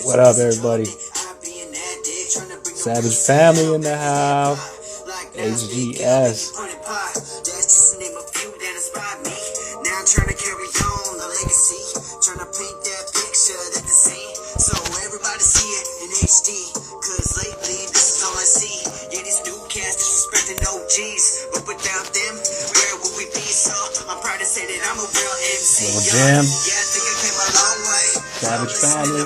What up, everybody? Savage family in the house. H.G.S. So everybody see it in HD, cause lately this is all I see. Yeah, these new cats disrespecting OGs, but without them, where would we be? So I'm proud to say that I'm a real MC. Lil Jim. Yeah, I think I came a long way. Savage family.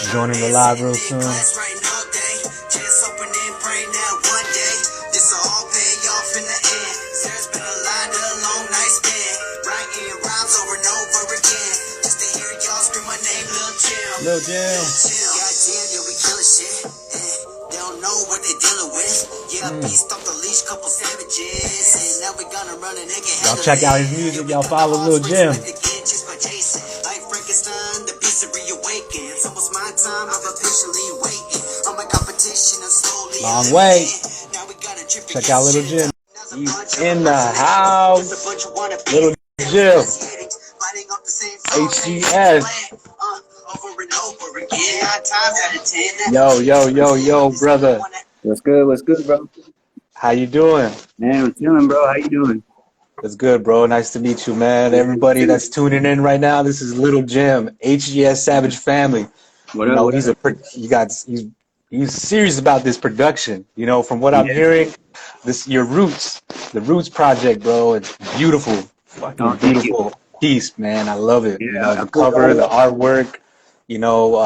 Joining the live real soon. Just hoping and praying that one day this will all pay off in the end. There's been a lot of long nights spent writing rhymes over and over again just to hear y'all scream my name, Lil Jim. Lil Jim. Goddamn, yeah, we killing shit. They don't know what they dealing with. Yeah, beast off the leash, couple savages, and now we gonna run a nigga. Y'all check out his music. Y'all follow Lil Jim. Like Frankenstein, the beast are reawakened. It's almost my time. I'm officially waiting on my competition. I'm slowly long way. Check out Lil Jim. He's in the house. Lil Jim. H.G.S. Yo, brother. What's good, bro? How you doing? Man, I'm chilling, bro. How you doing? It's good, bro. Nice to meet you, man. Everybody that's tuning in right now, this is Lil Jim, H.G.S. Savage Family. What up? He's serious about this production. You know, from what I'm hearing, the Roots project, bro. It's beautiful, fucking beautiful piece, man. I love it. You know, the cover, the artwork. You know,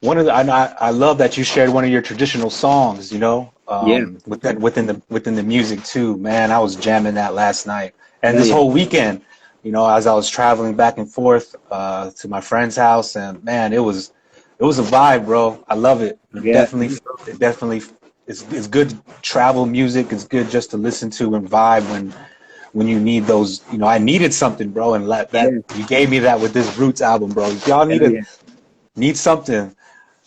I love that you shared one of your traditional songs. You know, within the music too, man. I was jamming that last night and this whole weekend. You know, as I was traveling back and forth to my friend's house, and man, it was a vibe, bro. I love it. Definitely, it's good travel music. It's good just to listen to and vibe when you need those. You know, I needed something, bro, and you gave me that with this Roots album, bro. If y'all need something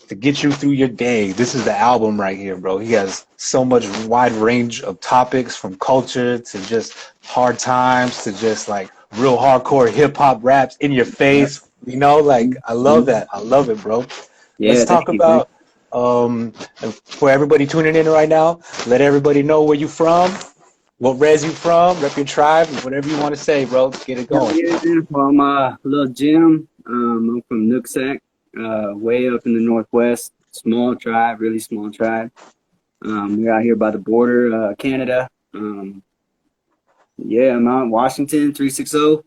to get you through your day, this is the album right here, bro. He has so much wide range of topics, from culture to just hard times to just like real hardcore hip hop raps in your face. You know, like I love that. I love it, bro. Let's talk about for everybody tuning in right now, let everybody know where you from, what res you from, rep your tribe, whatever you want to say, bro. Let's get it going. Well, I'm Lil Jim. I'm from Nooksack, way up in the Northwest. Small tribe, really small tribe. We're out here by the border, Canada. I'm out in Washington, 360.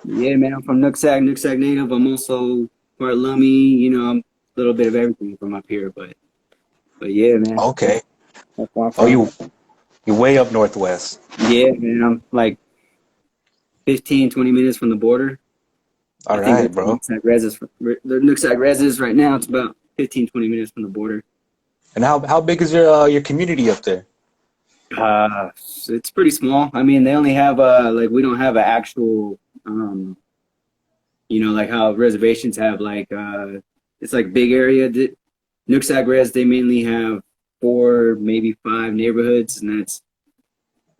Man, I'm from Nooksack native. I'm also part Lummi. You know, I'm a little bit of everything from up here, but yeah, man. Okay. You're way up northwest. Yeah, man. I'm like 15, 20 minutes from the border. All right, bro. The Nooksack Res is right now. It's about 15, 20 minutes from the border. And how big is your community up there? It's pretty small. I mean, they only have we don't have an actual you know, like how reservations have it's like big area. Nooksack Res, they mainly have 4, maybe 5 neighborhoods, and that's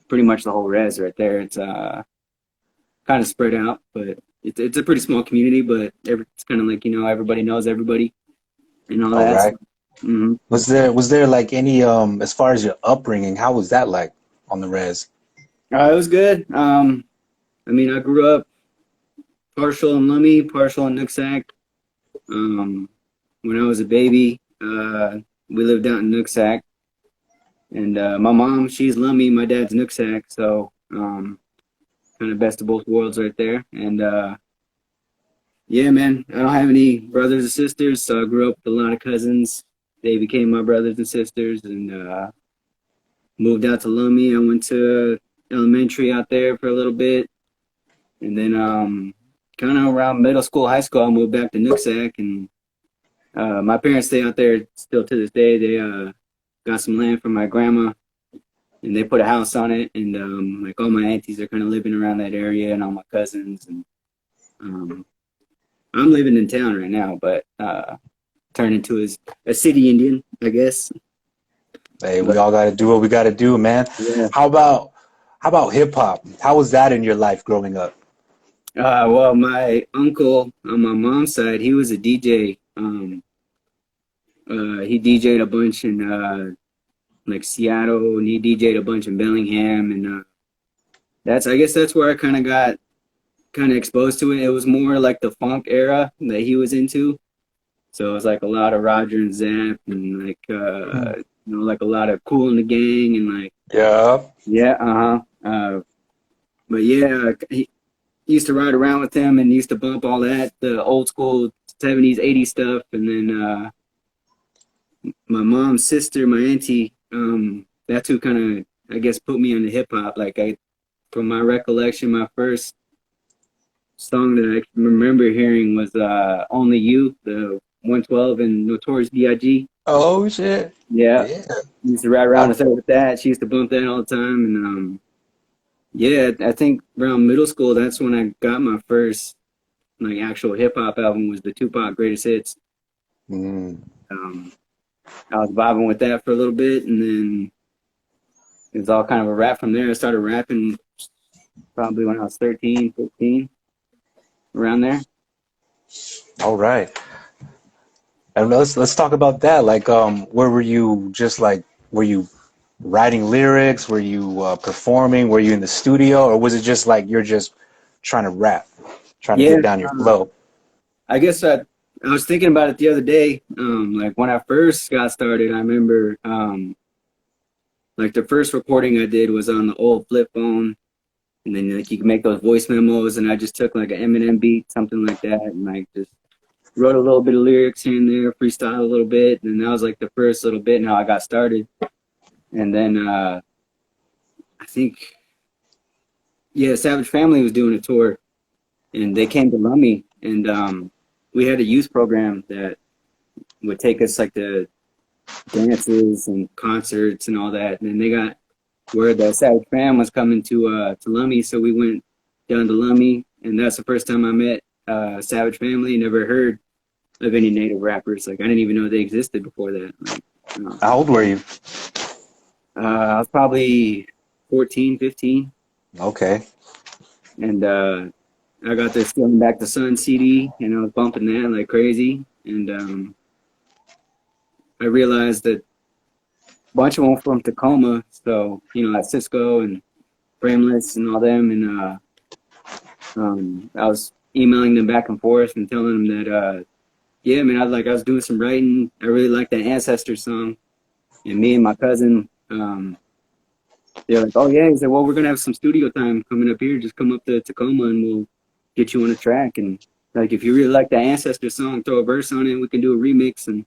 pretty much the whole res right there. It's kind of spread out, but it's a pretty small community, but it's kind of like, you know, everybody knows everybody and all that. Right. Was there like any as far as your upbringing, how was that like on the res? It was good. I mean, I grew up partial in Lummi, partial in Nooksack. When I was a baby, we lived out in Nooksack, and my mom, she's Lummi, my dad's Nooksack, so kind of best of both worlds right there. And yeah, man, I don't have any brothers or sisters, so I grew up with a lot of cousins. They became my brothers and sisters, and moved out to Lummi. I went to elementary out there for a little bit, and then kind of around middle school, high school, I moved back to Nooksack, and my parents stay out there still to this day. They got some land from my grandma, and they put a house on it, and like all my aunties are kind of living around that area, and all my cousins, and I'm living in town right now, but turned into a city Indian, I guess. Hey, we But all got to do what we got to do, man. yeah. How about hip hop? How was that in your life growing up? Well, my uncle on my mom's side, he was a DJ. He DJ'd a bunch in like Seattle, and he DJ'd a bunch in Bellingham, and that's I guess that's where I kind of exposed to it. It was more like the funk era that he was into, so it was like a lot of Roger and Zapp, and like like a lot of Cool and the Gang, and like Yeah. yeah, but yeah, he used to ride around with him and used to bump all that the old school 70s, 80s stuff, and then my mom's sister, my auntie, that's who kind of I guess put me into hip hop. Like from my recollection, my first song that I remember hearing was "Only You," the 112 and Notorious B.I.G. Oh shit. Yeah, Yeah. used to ride around I, with her with that. She used to bump that all the time, and yeah, I think around middle school that's when I got my first like actual hip hop album was the Tupac Greatest Hits. mm, Um, I was vibing with that for a little bit, and then it was all kind of a rap from there. I started rapping probably when I was 13, 15, around there. all right. And let's talk about that. Like, where were you? Just like, were you writing lyrics? Were you performing? Were you in the studio, or was it just like you're just trying to rap, trying to Yeah, get down your flow? I guess I was thinking about it the other day. Like when I first got started, I remember like the first recording I did was on the old flip phone, and then like you can make those voice memos, and I just took like an Eminem beat, something like that, and like just wrote a little bit of lyrics here and there, freestyle a little bit, and that was like the first little bit and how I got started. And then I think yeah, Savage Family was doing a tour, and they came to Lummy, and we had a youth program that would take us like to dances and concerts and all that. And then they got word that Savage Fam was coming to Lummy, so we went down to Lummy, and that's the first time I met Savage Family. Never heard of any native rappers. Like I didn't even know they existed before that. Like, How old were you? I was probably 14, 15, Okay. and I got their Stealing Back the Sun CD, and I was bumping that like crazy. And I realized that a bunch of them from Tacoma, so like Cisco and Frameless and all them, and I was emailing them back and forth and telling them that yeah, man, I was doing some writing. I really liked that Ancestor song, and me and my cousin, they're like, oh yeah, he said, well, we're gonna have some studio time coming up here. Just come up to Tacoma and we'll get you on a track. And like, if you really like that Ancestor song, throw a verse on it. We can do a remix. And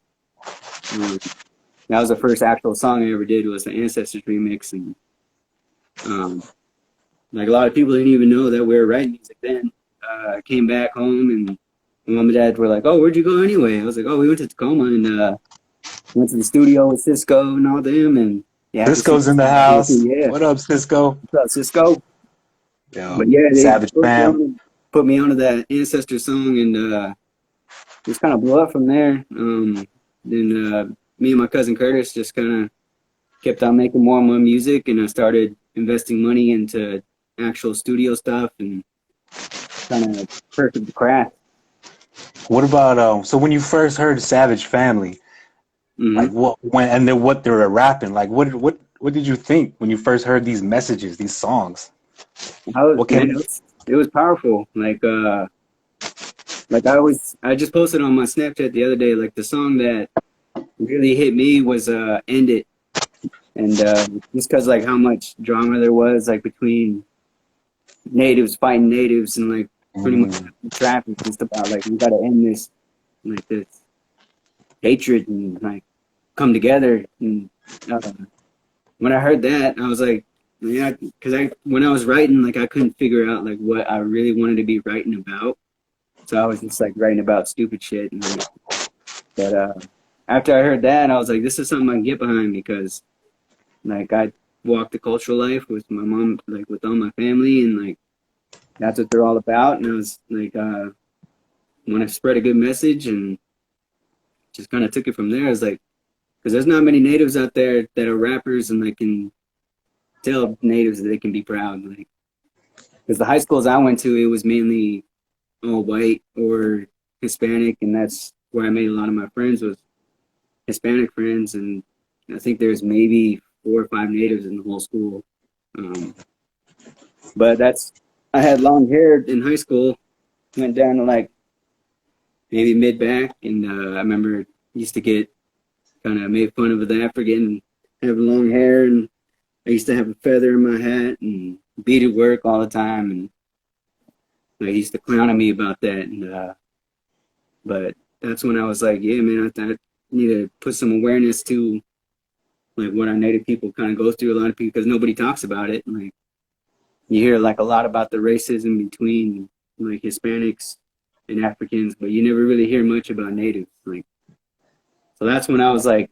that was the first actual song I ever did was the Ancestors remix. And um, like a lot of people didn't even know that we were writing music then. I came back home and my mom and dad were like, "Oh, where'd you go anyway?" I was like, "Oh, we went to Tacoma and went to the studio with Cisco and all them, and yeah, I just Cisco's in the house. yeah, What up, Cisco? what's up, Cisco?" Yo, But yeah, they Savage Fam. put me onto that Ancestor song, and just kind of blew up from there. Then me and my cousin Curtis just kind of kept on making more and more music, and I started investing money into actual studio stuff and kind of perfect the craft. What about so when you first heard Savage Family, like Mm-hmm. and then what they were rapping, like what did you think when you first heard these messages, these songs? What Man, came it was powerful. Like I just posted on my Snapchat the other day, like the song that really hit me was "End It," and just because like how much drama there was like between natives fighting natives and like pretty much mm, traffic, just about like we got to end this like this hatred and like come together. And uh, when I heard that, I was like, yeah, because I when I was writing, like I couldn't figure out like what I really wanted to be writing about, so I was just like writing about stupid shit. And like, but after I heard that, I was like, this is something I can get behind because like I walked the cultural life with my mom, like with all my family, and like that's what they're all about. And I was like, want to spread a good message and just kind of took it from there. I was like, because there's not many natives out there that are rappers and like can tell natives that they can be proud. Like, because the high schools I went to, it was mainly all white or Hispanic, and that's where I made a lot of my friends was Hispanic friends, and I think there's maybe 4 or 5 natives in the whole school. Um, but that's I had long hair in high school, went down to like maybe mid back, and I remember used to get kind of made fun of that for having long hair, and I used to have a feather in my hat and beaded work all the time, and they used to clown on me about that. And but that's when I was like, yeah, man, I need to put some awareness to like what our native people kind of go through. A lot of people because nobody talks about it. Like you hear like a lot about the racism between like Hispanics and Africans, but you never really hear much about natives. Like so that's when I was like,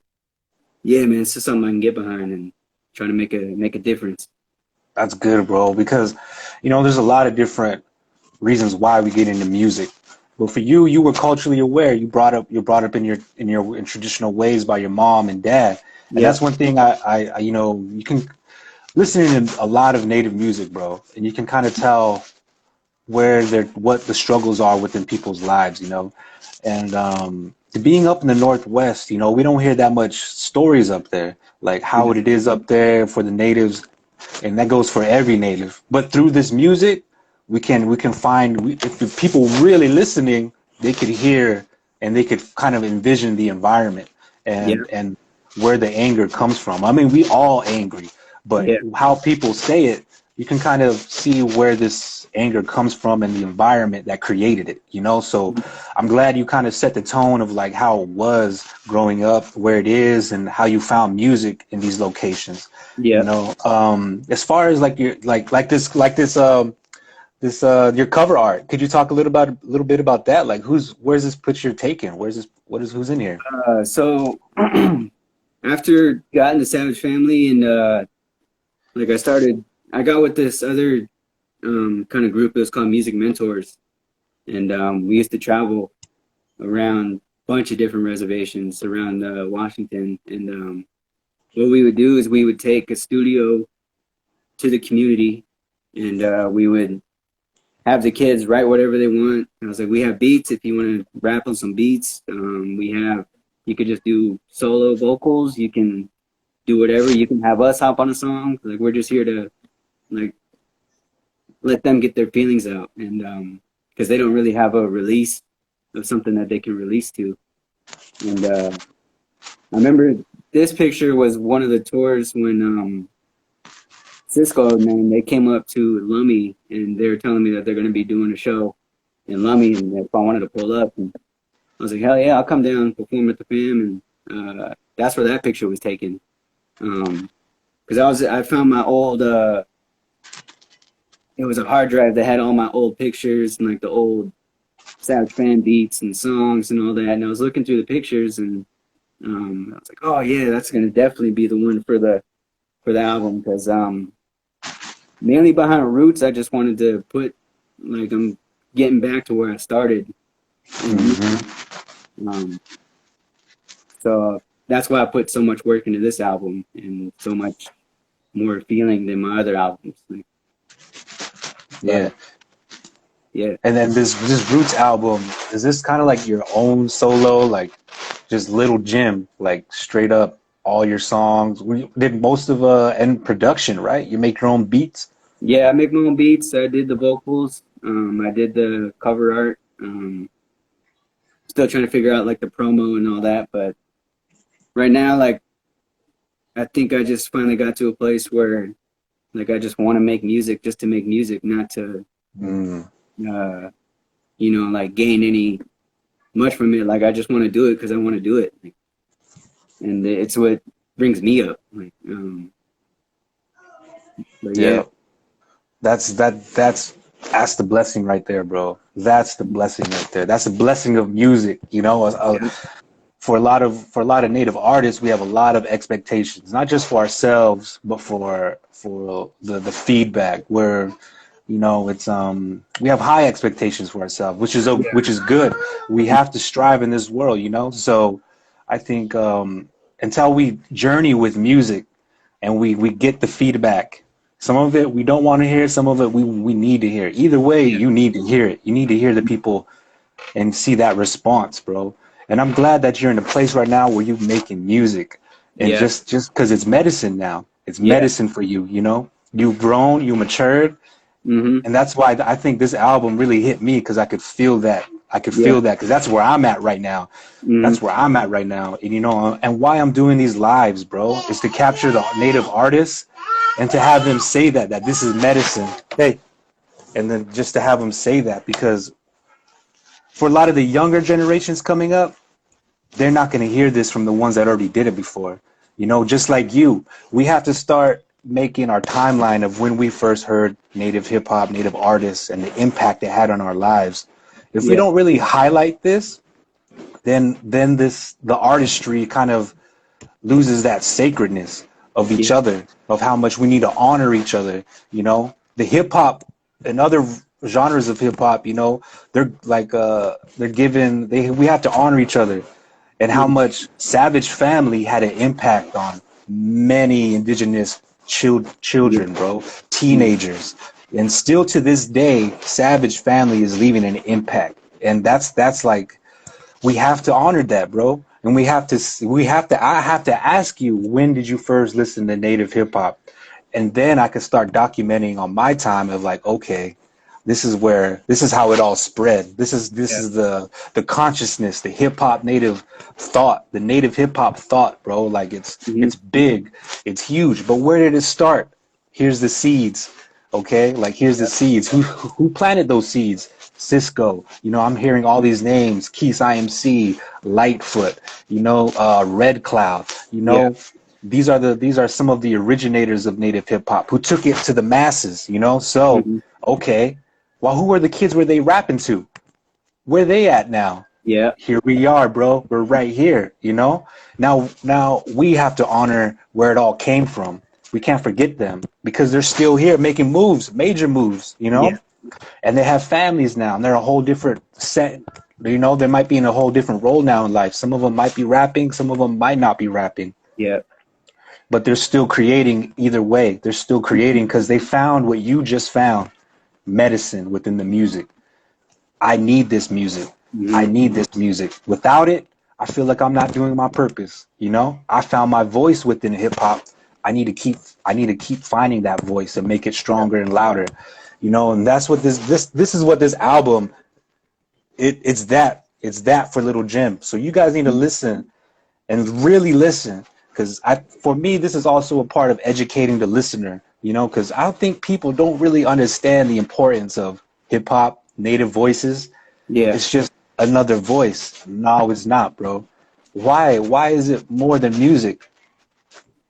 yeah, man, it's just something I can get behind and try to make a difference. That's good, bro, because you know there's a lot of different reasons why we get into music. But for you, you were culturally aware. You're brought up in your in traditional ways by your mom and dad, and Yeah, that's one thing I you know you can listen to a lot of native music, bro, and you can kind of tell what the struggles are within people's lives, you know, and being up in the Northwest, you know, we don't hear that much stories up there, like how yeah, it is up there for the natives, and that goes for every native. But through this music, we can find if the people really listening, they could hear and they could kind of envision the environment yeah, and where the anger comes from. I mean, we all angry, but yeah, how people say it, you can kind of see where this anger comes from and the environment that created it, you know? So I'm glad you kind of set the tone of like how it was growing up, where it is, and how you found music in these locations, you yeah. know? As far as like your this your cover art, could you talk a little bit about that? Like where's this picture taken? Who's in here? So after got into Savage Family and like I got with this other kind of group. It was called Music Mentors, and we used to travel around a bunch of different reservations around Washington. And what we would do is we would take a studio to the community, and we would have the kids write whatever they want. I was like, we have beats if you want to rap on some beats. You could just do solo vocals. You can do whatever. You can have us hop on a song. Like we're just here to like let them get their feelings out, and because they don't really have a release of something that they can release to. And I remember this picture was one of the tours when Cisco, man, they came up to Lummi and they were telling me that they're going to be doing a show in Lummi, and if I wanted to pull up, and I was like, hell yeah, I'll come down and perform at the fam, and that's where that picture was taken. Because I found my old it was a hard drive that had all my old pictures and like the old Savage Fan beats and songs and all that, and I was looking through the pictures, and I was like, oh yeah, that's gonna definitely be the one for the album, because mainly behind Roots, I just wanted to put like I'm getting back to where I started. Um, so that's why I put so much work into this album and so much more feeling than my other albums. Like, Yeah. but yeah, And then this Roots album, is this kind of like your own solo, like just Little Jim, like straight up all your songs? We did most of end production, right? You make your own beats. yeah, I make my own beats. I did the vocals. I did the cover art. Still trying to figure out like the promo and all that, but right now, like I think I just finally got to a place where like I just want to make music just to make music, not to Mm. like gain any much from it. Like I just want to do it because I want to do it, like, and it's what brings me up. Like, but yeah, Yeah. That's the blessing right there, bro. That's the blessing right there. That's the blessing of music, you know. yeah, For a lot of native artists, we have a lot of expectations, not just for ourselves, but for the feedback. Where, you know, it's we have high expectations for ourselves, yeah, which is good. We have to strive in this world, you know. So I think until we journey with music and we get the feedback. Some of it we don't want to hear, some of it we need to hear. Either way, Yeah. you need to hear it. You need to hear the people and see that response, bro. And I'm glad that you're in a place right now where you're making music, and Yeah. just because it's medicine now, it's Yeah. medicine for you. You know, you've grown, you matured, Mm-hmm. and that's why I think this album really hit me because I could feel that. I could Yeah. feel that because that's where I'm at right now. Mm-hmm. That's where I'm at right now, and you know, and why I'm doing these lives, bro, is to capture the native artists and to have them say that this is medicine. Hey, and then just to have them say that because for a lot of the younger generations coming up, they're not going to hear this from the ones that already did it before. You know, just like you, we have to start making our timeline of when we first heard native hip hop, native artists, and the impact it had on our lives. If we Yeah. don't really highlight this, then the artistry kind of loses that sacredness of each Yeah. other, of how much we need to honor each other. You know, the hip hop and other genres of hip hop, you know, they're like they're given we have to honor each other, and how Yeah. much Savage Family had an impact on many indigenous Yeah. children, bro, Mm-hmm. teenagers, and still to this day, Savage Family is leaving an impact, and that's like we have to honor that, bro. And I have to ask you, when did you first listen to native hip hop? And then I could start documenting on my time of like, okay, this is how it all spread. This Yeah. is the consciousness, the hip hop native thought, the native hip hop thought, bro. Like Mm-hmm. it's big, it's huge. But where did it start? Here's the seeds. Okay, like here's the Yeah. seeds. Who planted those seeds? Cisco. You know, I'm hearing all these names: Keys IMC, Lightfoot. You know, Red Cloud. You Yeah. know, these are some of the originators of native hip hop who took it to the masses. You know, so Mm-hmm. okay, well, who are the kids where they rapping to? Where they at now? Yeah. Here we are, bro. We're right here, you know? Now we have to honor where it all came from. We can't forget them because they're still here making moves, major moves, you Yeah. know? And they have families now, and they're a whole different set. You know, they might be in a whole different role now in life. Some of them might be rapping, some of them might not be rapping, Yeah. but they're still creating either way. They're still Mm-hmm. creating because they found what you just found, medicine within the music. I need this music. I Mm-hmm. need this music. Without it, I feel like I'm not doing my purpose. You know, I found my voice within hip hop. I need to keep finding that voice and make it Yeah. stronger and louder. You know, and that's what this is what this album it's that for Little Jim. So you guys need to listen and really listen because I for me this is also a part of educating the listener, you know, because I think people don't really understand the importance of hip hop, native voices. Yeah. It's just another voice. No, it's not, bro. Why is it more than music?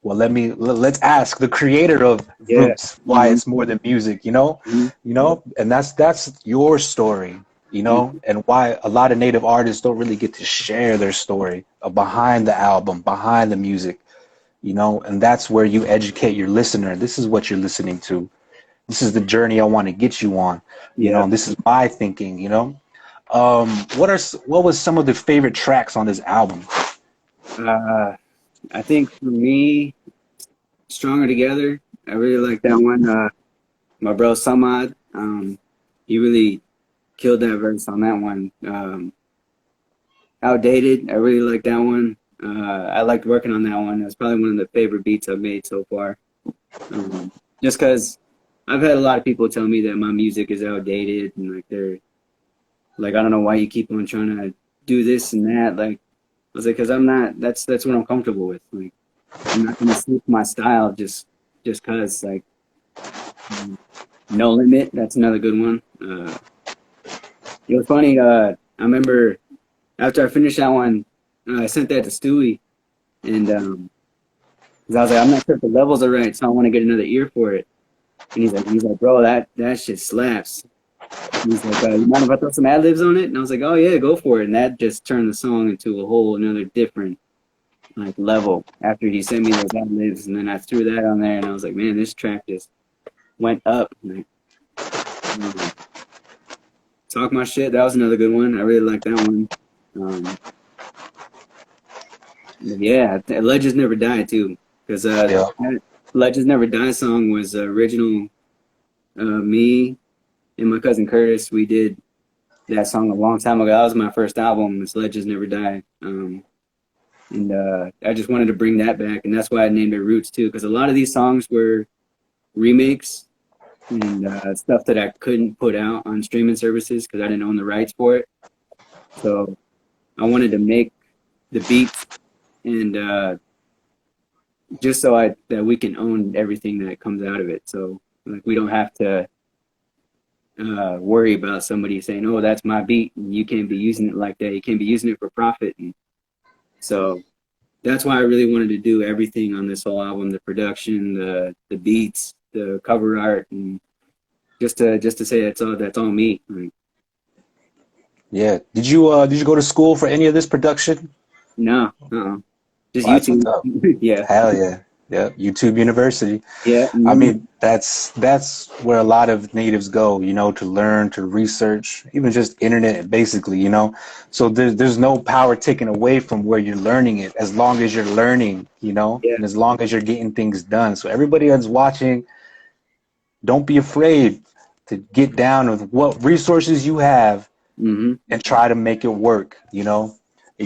Well, let's ask the creator of Yeah. Roots why Mm-hmm. it's more than music, Mm-hmm. you know, and that's your story, you know, and why a lot of native artists don't really get to share their story behind the album, behind the music, you know, and that's where you educate your listener. This is what you're listening to. This is the journey I want to get you on, you know, Yeah. and this is my thinking, you know. What was some of the favorite tracks on this album? Uh, I think for me, Stronger Together. I really like that one. My bro Samad, he really killed that verse on that one. Outdated. I really like that one. I liked working on that one. It's probably one of the favorite beats I've made so far. Just because I've had a lot of people tell me that my music is outdated and like they're like I don't know why you keep on trying to do this and that. Like I was like, because I'm not. That's what I'm comfortable with. Like I'm not gonna switch my style just cause like No Limit. That's another good one. It was funny. I remember after I finished that one, I sent that to Stewie, and 'cause I was like, I'm not sure if the levels are right, so I want to get another ear for it. And he's like, bro, that shit slaps. He's like, you mind if I throw some ad libs on it? And I was like, oh yeah, go for it. And that just turned the song into a whole another different like level. After he sent me those ad libs, and then I threw that on there, and I was like, man, this track just went up. Like, Talk My Shit, that was another good one. I really like that one. Um, Yeah, Legends Never Die too, because Yeah. that Legends Never Die song was original. Me and my cousin Curtis, we did that song a long time ago. That was my first album. It's Legends Never Die. And I just wanted to bring that back, and that's why I named it Roots too, because a lot of these songs were remakes and stuff that I couldn't put out on streaming services because I didn't own the rights for it. So I wanted to make the beats and just so I that we can own everything that comes out of it. So like we don't have to worry about somebody saying, "Oh, that's my beat," and you can't be using it like that. You can't be using it for profit. And so that's why I really wanted to do everything on this whole album: the production, the beats, the cover art, and just to say that's all me. Like, Yeah. Did you go to school for any of this production? no, just Well, that's what's YouTube. up. Yeah, Hell yeah. Yeah. YouTube University. yeah, I mean, that's where a lot of natives go, to learn, to research, even just internet, basically, So there's no power taken away from where you're learning it, as long as you're learning, yeah. and as long as you're getting things done. So everybody that's watching, don't be afraid to get down with what resources you have Hmm. and try to make it work. You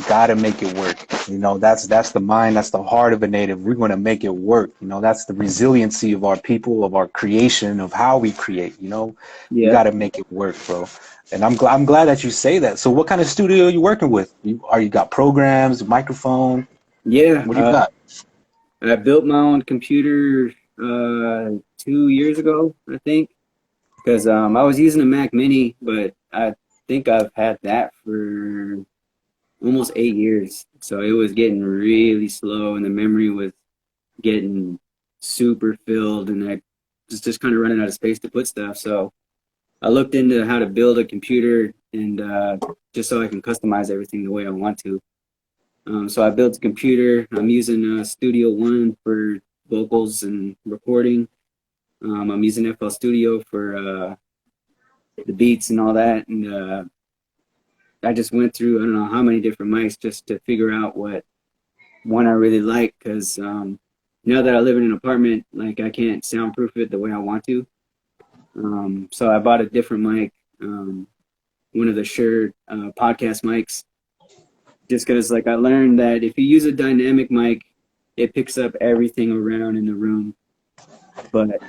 got to make it work. That's the mind, that's the heart of a native. We're going to make it work. That's the resiliency of our people, of our creation, of how we create. We Yeah, got to make it work, bro. And I'm glad that you say that. So what kind of studio are you working with? You got programs, microphone? yeah. What do you got? I built my own computer 2 years ago, I think, because I was using a Mac Mini, but I think I've had that for almost 8 years. So it was getting really slow, and the memory was getting super filled, and I was just kind of running out of space to put stuff. So I looked into how to build a computer and just so I can customize everything the way I want to. So I built a computer. I'm using Studio One for vocals and recording. I'm using FL Studio for the beats and all that. And I just went through, I don't know how many different mics just to figure out what one I really like. Because now that I live in an apartment, like I can't soundproof it the way I want to. So I bought a different mic, one of the Shure podcast mics, just because like I learned that if you use a dynamic mic, it picks up everything around in the room. But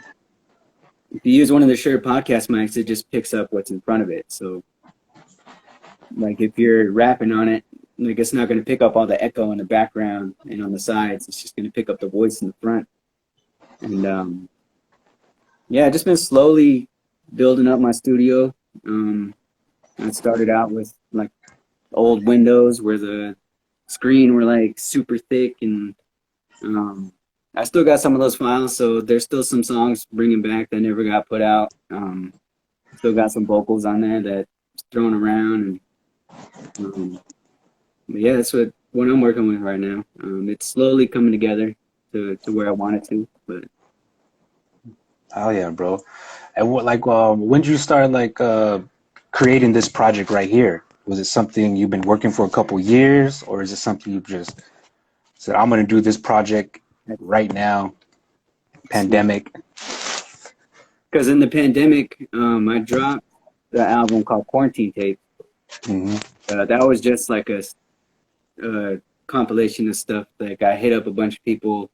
if you use one of the Shure podcast mics, it just picks up what's in front of it. So like if you're rapping on it, like it's not going to pick up all the echo in the background and on the sides. It's just going to pick up the voice in the front. And yeah, I've just been slowly building up my studio. I started out with like old windows where the screen were like super thick, and I still got some of those files, so there's still some songs bringing back that never got put out. Still got some vocals on there that's thrown around, and but yeah, that's what I'm working with right now. It's slowly coming together to where I want it to, but Oh yeah, bro. And what when did you start creating this project right here? Was it something you've been working for a couple years, or is it something you just said, I'm gonna do this project right now, pandemic? because in the pandemic, I dropped the album called Quarantine Tape. Hmm. That was just like a compilation of stuff. Like I hit up a bunch of people,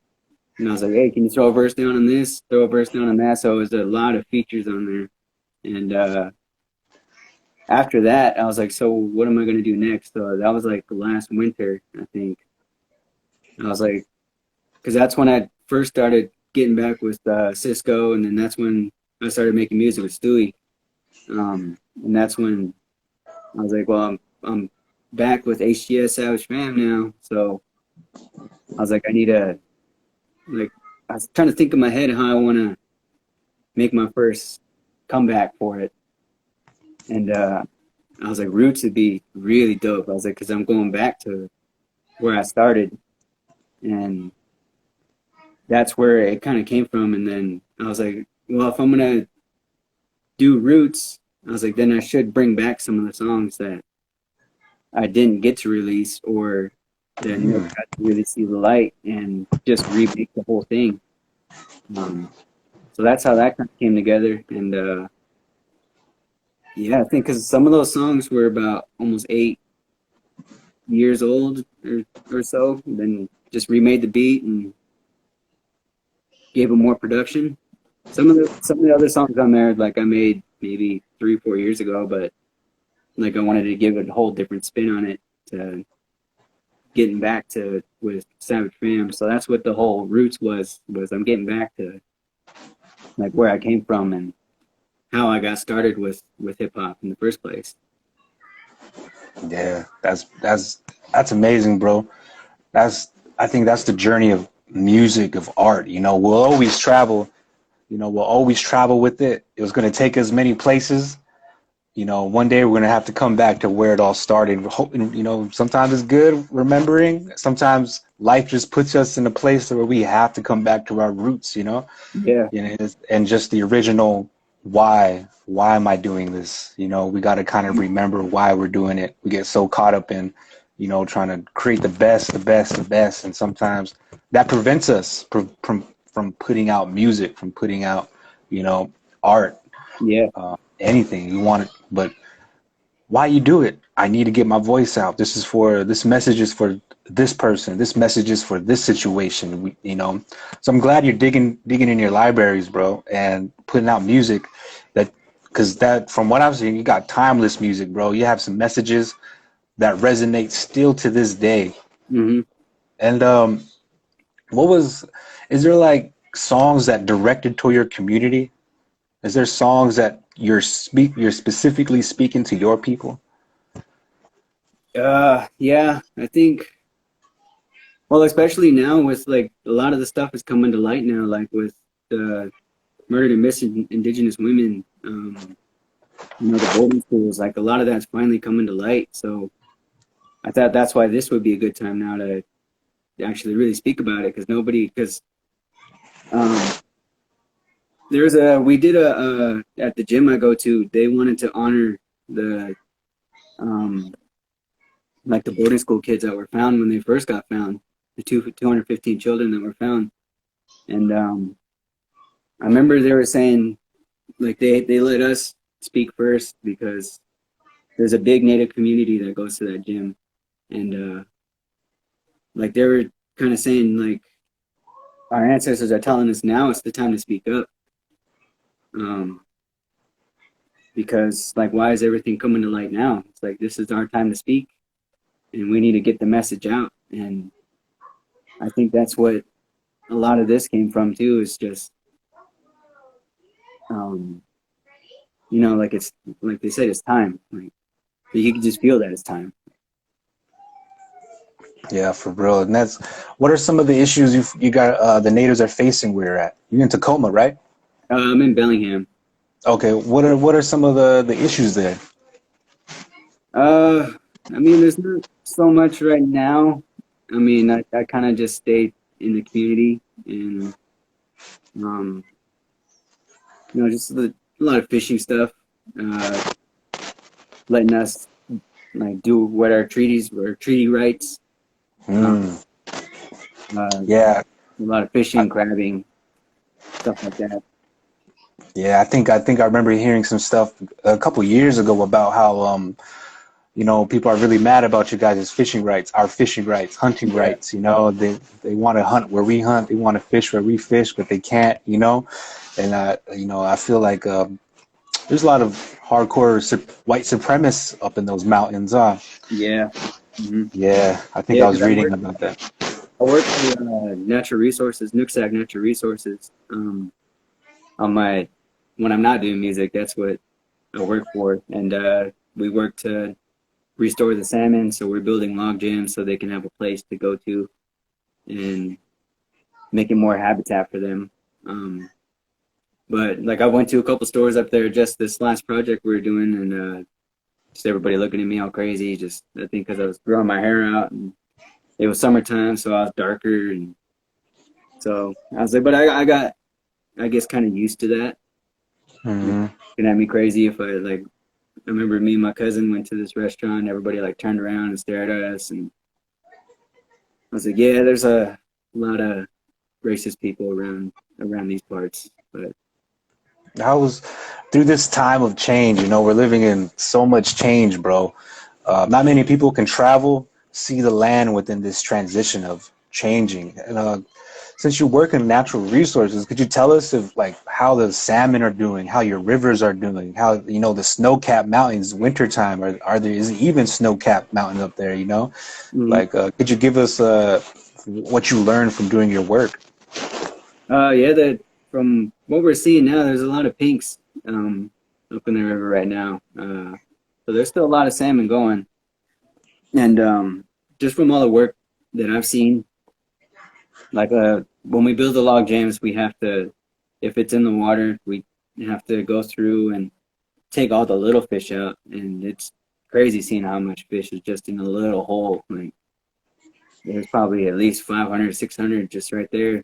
and I was like, "Hey, can you throw a verse down on this? Throw a verse down on that." So it was a lot of features on there. And after that, I was like, "So what am I gonna do next?" So that was like last winter, I think. I was like, because that's when I first started getting back with Cisco, and then that's when I started making music with Stewie. And that's when I was like, "Well, I'm back with H.G.S. Savage Fam now." So I was like, I need to like. I was trying to think in my head how I want to make my first comeback for it, and I was like, Roots would be really dope. I was like, because I'm going back to where I started, and that's where it kind of came from. And then I was like, well, if I'm gonna do Roots, I was like, then I should bring back some of the songs that I didn't get to release, or that never got to really see the light and just remake the whole thing. So that's how that kind of came together. And yeah, I think because some of those songs were about almost 8 years old or so, then just remade the beat and gave them more production. Some of the other songs on there, like I made maybe 3 or 4 years ago, but like I wanted to give it a whole different spin on it to getting back to with Savage Fam. So that's what the whole roots was I'm getting back to like where I came from and how I got started with hip hop in the first place. Yeah, that's amazing, bro. I think that's the journey of music, of art. We'll always travel. We'll always travel with it. It was going to take us many places. One day we're going to have to come back to where it all started. Sometimes it's good remembering. Sometimes life just puts us in a place where we have to come back to our roots, Yeah, and just the original why am I doing this? We got to kind of remember why we're doing it. We get so caught up in, trying to create the best, the best, the best. And sometimes that prevents us from putting out music, from putting out, art, yeah, anything you want it. But why you do it? I need to get my voice out. This message is for this person. This message is for this situation. So I'm glad you're digging in your libraries, bro, and putting out music because from what I'm seeing, you got timeless music, bro. You have some messages that resonate still to this day. hmm And is there like songs that directed to your community? Is there songs that you're specifically speaking to your people? yeah. I think well, especially now with like a lot of the stuff is coming to light now, like with the murdered and missing Indigenous women. The boarding schools, like a lot of that's finally coming to light. So I thought that's why this would be a good time now to actually really speak about it because um, we did at the gym I go to, they wanted to honor the um, like the boarding school kids that were found when they first got found, the 215 children that were found. And I remember they were saying like they let us speak first because there's a big Native community that goes to that gym. And like they were kind of saying like our ancestors are telling us now it's the time to speak up. Um, because like why is everything coming to light now? It's like this is our time to speak and we need to get the message out. And I think that's what a lot of this came from too, is just um, like it's like they said, it's time. Like you can just feel that it's time. Yeah, for real. And what are some of the issues you got the natives are facing where you're at? You're in Tacoma, right? I'm in Bellingham. Okay. What are some of the issues there? I mean, there's not so much right now. I mean, I kind of just stayed in the community and, um, just a lot of fishing stuff, uh, letting us like do what our treaty rights, um, Mm, a yeah, lot of fishing, crabbing, stuff like that. yeah. I think I remember hearing some stuff a couple years ago about how people are really mad about you guys' fishing rights, our fishing rights, hunting Yeah, rights. They want to hunt where we hunt, they want to fish where we fish, but they can't. And I feel like there's a lot of hardcore white supremacists up in those mountains. yeah, hmm Yeah, I think yeah. I Because was reading about that. I work for Natural Resources, Nooksack Natural Resources. On my when I'm not doing music, that's what I work for, and we work to restore the salmon. So we're building log jams so they can have a place to go to and making more habitat for them. But like I went to a couple stores up there just this last project we were doing, and just everybody looking at me all crazy. Just I think because I was growing my hair out, and it was summertime, so I was darker, and so I was like, but I got I guess kind of used to that. Hmm. Looking at me crazy if I like. I remember me and my cousin went to this restaurant. Everybody like turned around and stared at us, and I was like, yeah, there's a lot of racist people around these parts, but How was through this time of change? You know, we're living in so much change, bro. Not many people can travel, see the land within this transition of changing. And since you work in natural resources, could you tell us if like how the salmon are doing, how your rivers are doing, how you know the snow-capped mountains, wintertime, are there is it even snow-capped mountains up there? You know, mhm. like could you give us what you learned from doing your work? Yeah, that from what we're seeing now, there's a lot of pinks up in the river right now. So there's still a lot of salmon going, and just from all the work that I've seen, like when we build the log jams, we have to, if it's in the water, we have to go through and take all the little fish out, and it's crazy seeing how much fish is just in a little hole. Like there's probably at least 500, 600 just right there.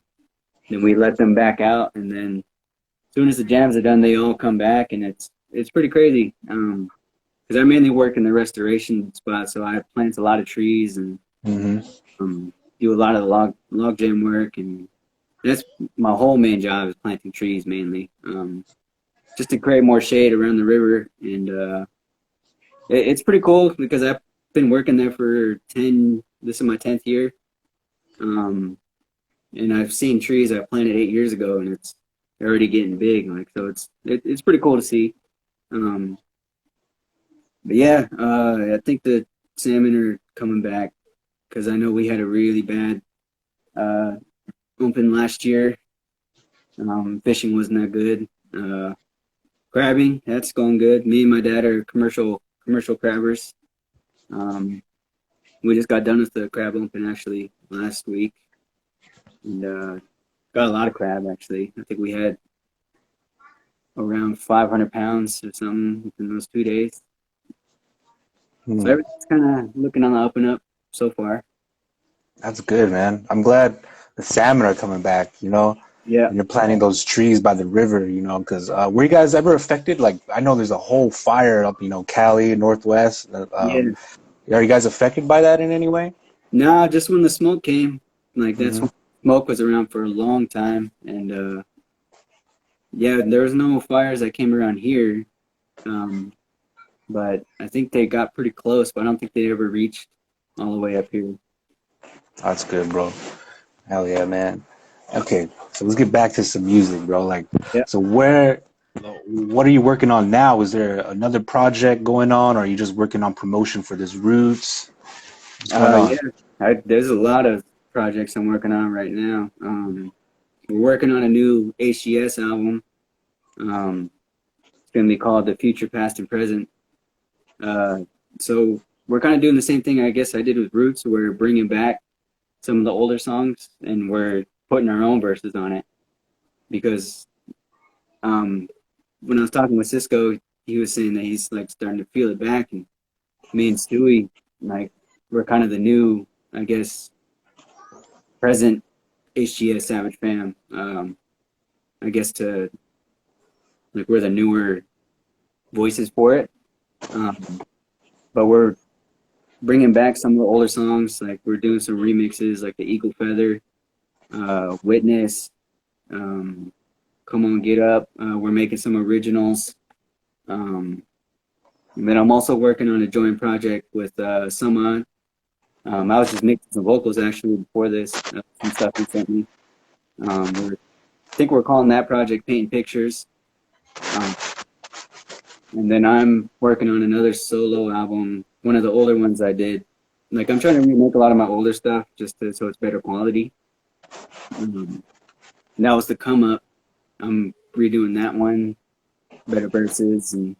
Then we let them back out, and then as soon as the jams are done, they all come back, and it's pretty crazy. Because I mainly work in the restoration spot, so I plant a lot of trees and Hmm. do a lot of the log jam work, and that's my whole main job is planting trees mainly, just to create more shade around the river. And it's pretty cool because I've been working there for 10. This is my 10th year, um, and I've seen trees I planted 8 years ago, and it's already getting big. Like so, it's pretty cool to see. Um, but yeah, I think the salmon are coming back because I know we had a really bad uh, open last year. Fishing wasn't that good. Crabbing, that's going good. Me and my dad are commercial crabbers. Um, we just got done with the crab open actually last week, and got a lot of crab actually. I think we had around 500 pounds or something within those 2 days. So Hmm. everything's kind of looking on the up and up so far. That's good, man. I'm glad the salmon are coming back. You know, Yeah, and you're planting those trees by the river. You know, because were you guys ever affected? Like, I know there's a whole fire up, you know, Cali, Northwest. yeah. Are you guys affected by that in any way? Nah, just when the smoke came, like that's Hmm. when smoke was around for a long time, and yeah, there was no fires that came around here. Um, but I think they got pretty close, but I don't think they ever reached all the way up here. That's good, bro. Hell yeah, man. Okay, so let's get back to some music, bro. Like, Yeah. so what are you working on now? Is there another project going on, or are you just working on promotion for this Roots? What's going Yeah. on? There's a lot of projects I'm working on right now. We're working on a new H.G.S album. Um, it's gonna be called The Future, Past, and Present. Uh, so we're kind of doing the same thing I guess I did with Roots. We're bringing back some of the older songs and we're putting our own verses on it because um, when I was talking with Cisco, he was saying that he's like starting to feel it back, and me and Stewie, like we're kind of the new, I guess, present HGS Savage fam. I guess to like we're the newer voices for it, um, but we're bringing back some of the older songs. Like we're doing some remixes, like the Eagle Feather, Witness, um, Come On Get Up. We're making some originals. Um, and then I'm also working on a joint project with Saman. I was just mixing some vocals actually before this, some stuff he sent me. I think we're calling that project Painting Pictures. Um, and then I'm working on another solo album, one of the older ones I did. Like I'm trying to remake a lot of my older stuff so it's better quality. And that was the Come Up. I'm redoing that one, better verses, and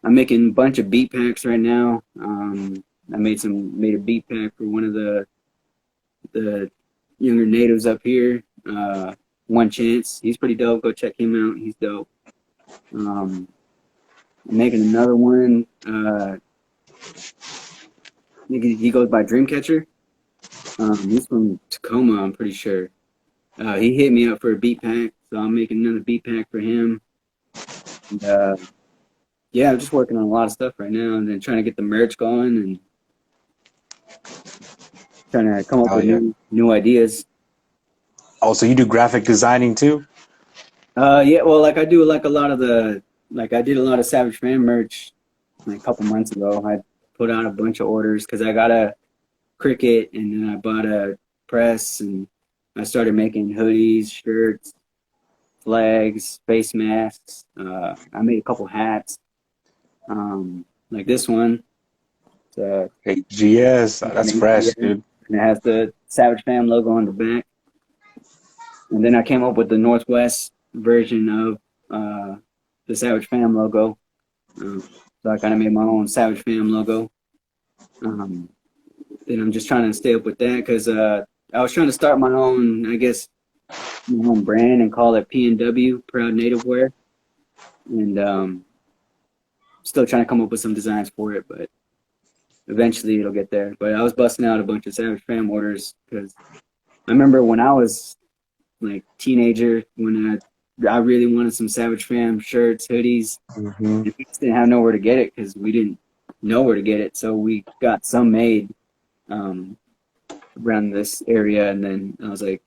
I'm making a bunch of beat packs right now. I made a beat pack for one of the younger natives up here. One Chance, he's pretty dope. Go check him out. He's dope. I'm making another one. He goes by Dreamcatcher. He's from Tacoma, I'm pretty sure. He hit me up for a beat pack, so I'm making another beat pack for him. And, yeah, I'm just working on a lot of stuff right now, and then trying to get the merch going and trying to come up Oh with yeah. new ideas. Oh, so you do graphic designing too? Yeah, well, like I do like a lot of the like I did a lot of Savage Fan merch like a couple months ago. I put out a bunch of orders because I got a Cricut and then I bought a press and I started making hoodies, shirts, flags, face masks. I made a couple hats, like this one. It's, H.G.S. That's fresh, and dude. it has the Savage Fam logo on the back. And then I came up with the Northwest version of the Savage Fam logo. So I kind of made my own Savage Fam logo. Um, then I'm just trying to stay up with that because I was trying to start my own, I guess, my own brand and call it P&W, Proud Native Wear. And still trying to come up with some designs for it, but eventually it'll get there. But I was busting out a bunch of Savage Fam orders because I remember when I was like teenager when I really wanted some Savage Fam shirts, hoodies, Hmm. and we just didn't have nowhere to get it because we didn't know where to get it. So we got some made um, around this area, and then I was like,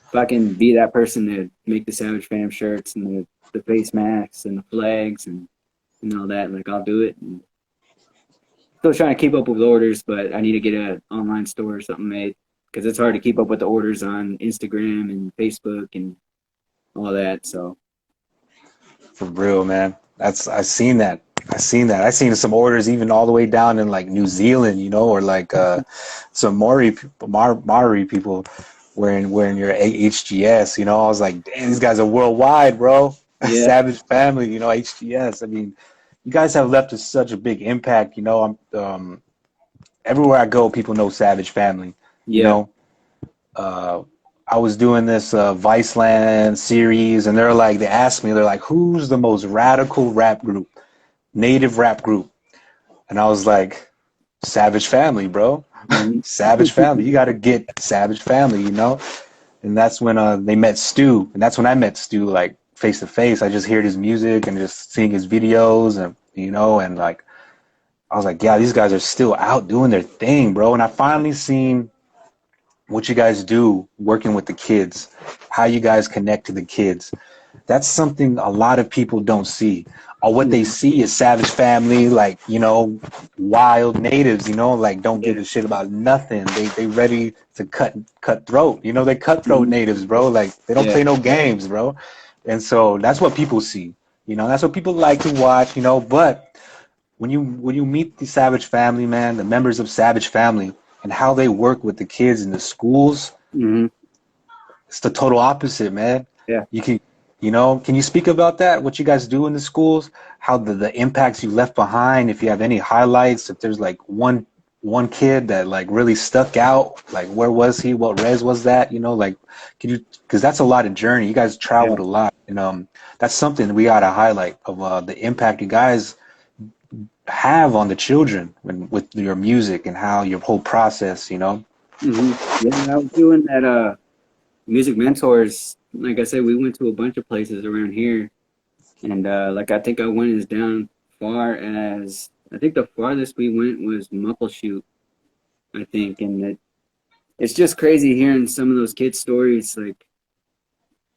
if I can be that person to make the Savage Fam shirts and the face masks and the flags and all that, like I'll do it. And still trying to keep up with orders, but I need to get an online store or something made because it's hard to keep up with the orders on Instagram and Facebook and all that. So For real, man. I've seen that. I've seen that. I've seen some orders even all the way down in like New Zealand, you know, or like some Maori people wearing your HGS, you know. I was like, damn, these guys are worldwide, bro. yeah, Savage Family, you know, HGS. I mean, you guys have left us such a big impact, you know. I'm everywhere I go, people know Savage Family, you yeah, know. Uh, I was doing this Viceland series, and they asked me, they're like, who's the most radical rap group, native rap group? And I was like, Savage Family, bro. mhm. Savage Family. You got to get Savage Family, you know? And that's when they met Stu. And that's when I met Stu, like, face to face. I just heard his music and just seeing his videos, and, you know, and like, I was like, yeah, these guys are still out doing their thing, bro. And I finally seen what you guys do working with the kids, how you guys connect to the kids. That's something a lot of people don't see. Or what they Mhm. see is Savage Family, like, you know, wild natives, you know, like don't give Yeah, a shit about nothing. They ready to cut throat. You know, they cutthroat mhm. natives, bro. Like they don't Yeah, play no games, bro. And so that's what people see. You know, that's what people like to watch, you know, but when you meet the Savage Family, man, the members of Savage Family and how they work with the kids in the schools, hmm, it's the total opposite, man. yeah, You can, you know, can you speak about that? What you guys do in the schools? How the impacts you left behind? If you have any highlights, if there's like one kid that like really stuck out, like where was he? What res was that? You know, like can you? Because that's a lot of journey. You guys yeah, traveled a lot, and that's something we gotta highlight of the impact you guys have on the children when with your music and how your whole process. You know. yeah. I was doing that. Music mentors. Like I said, we went to a bunch of places around here, and like I think I went as down far as I think the farthest we went was Muckleshoot, I think, and it's just crazy hearing some of those kids' stories. Like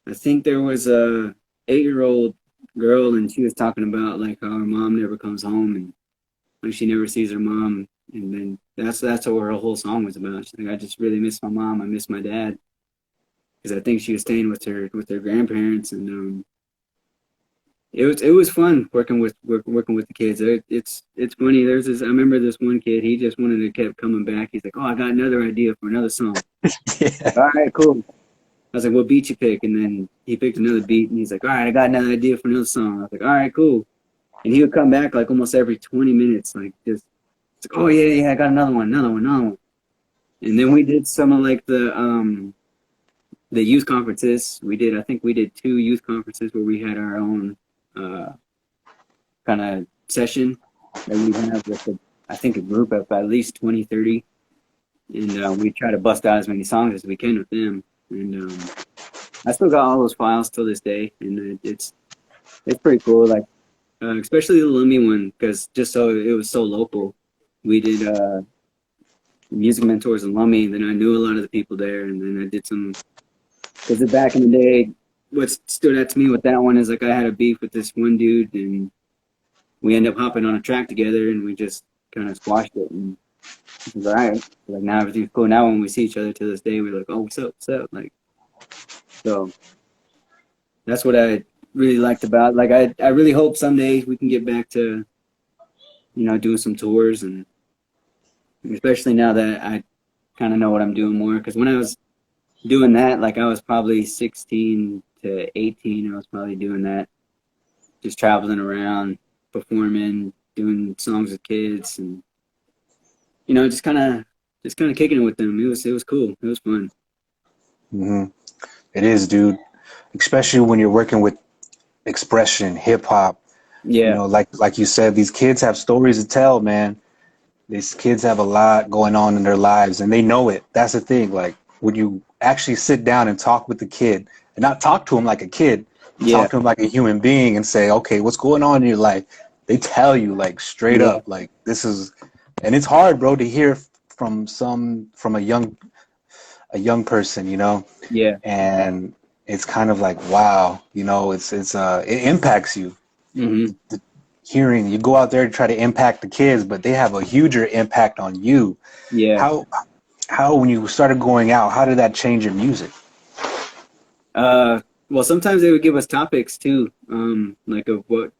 I think there was a 8-year-old girl, and she was talking about like how her mom never comes home and like she never sees her mom, and then that's what her whole song was about. She's like, I just really miss my mom. I miss my dad because I think she was staying with her grandparents, and it was fun working with the kids. It's funny. There's this. I remember this one kid. He just wanted to kept coming back. He's like, "Oh, I got another idea for another song." Yeah. All right, cool. I was like, "What beat you pick?" And then he picked another beat, and he's like, "All right, I got another idea for another song." I was like, "All right, cool." And he would come back like almost every 20 minutes, like just, it's like, "Oh yeah, yeah, I got another one, another one, another one." And then we did some of like the youth conferences. I think we did 2 youth conferences where we had our own uh, kind of session that we have with I think a group of at least 20, 30. And we try to bust out as many songs as we can with them. And I still got all those files till this day, and it's pretty cool. Like especially the Lummy one, because just so it was so local. We did music mentors in Lummi. Then I knew a lot of the people there, and then I did some. Because back in the day, what stood out to me with that one is like I had a beef with this one dude, and we ended up hopping on a track together, and we just kind of squashed it. And it was all right. Like now everything's cool. Now when we see each other to this day, we're like, oh, what's up? What's up? Like so. That's what I really liked about. Like I really hope someday we can get back to doing some tours, and especially now that I kind of know what I'm doing more. Because when I was doing that, like I was probably 16 to 18. I was probably doing that, just traveling around, performing, doing songs with kids, and just kind of kicking it with them. It was cool. It was fun. Hmm. It is, dude. Especially when you're working with expression, hip hop. You Yeah, know, like you said, these kids have stories to tell, man. These kids have a lot going on in their lives, and they know it. That's the thing. Like when you actually sit down and talk with the kid, and not talk to him like a kid, yeah, talk to him like a human being, and say, okay, what's going on in your life? They tell you like straight yeah, up, like this is, and it's hard, bro, to hear from a young person, you know, yeah. and it's kind of like wow, you know, it impacts you. Hmm. Hearing you go out there to try to impact the kids, but they have a huger impact on you. Yeah. How when you started going out, how did that change your music? Well, sometimes they would give us topics too, like of what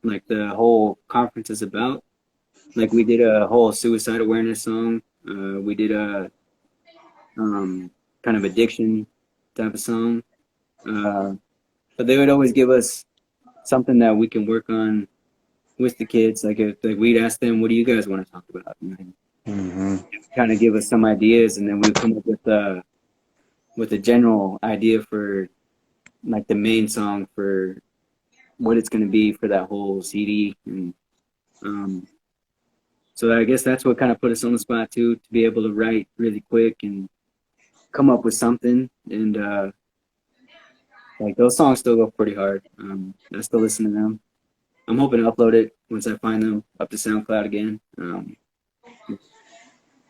like the whole conference is about. Like we did a whole suicide awareness song. We did a um, kind of addiction type of song. Uh, but they would always give us something that we can work on with the kids. Like we'd ask them, "What do you guys want to talk about?" And then Hmm. kind of give us some ideas, and then we'd come up with a general idea for like the main song for what it's going to be for that whole CD. And um, so I guess that's what kind of put us on the spot too, to be able to write really quick and come up with something. And like those songs still go pretty hard. I still listen to them. I'm hoping to upload it once I find them up to SoundCloud again.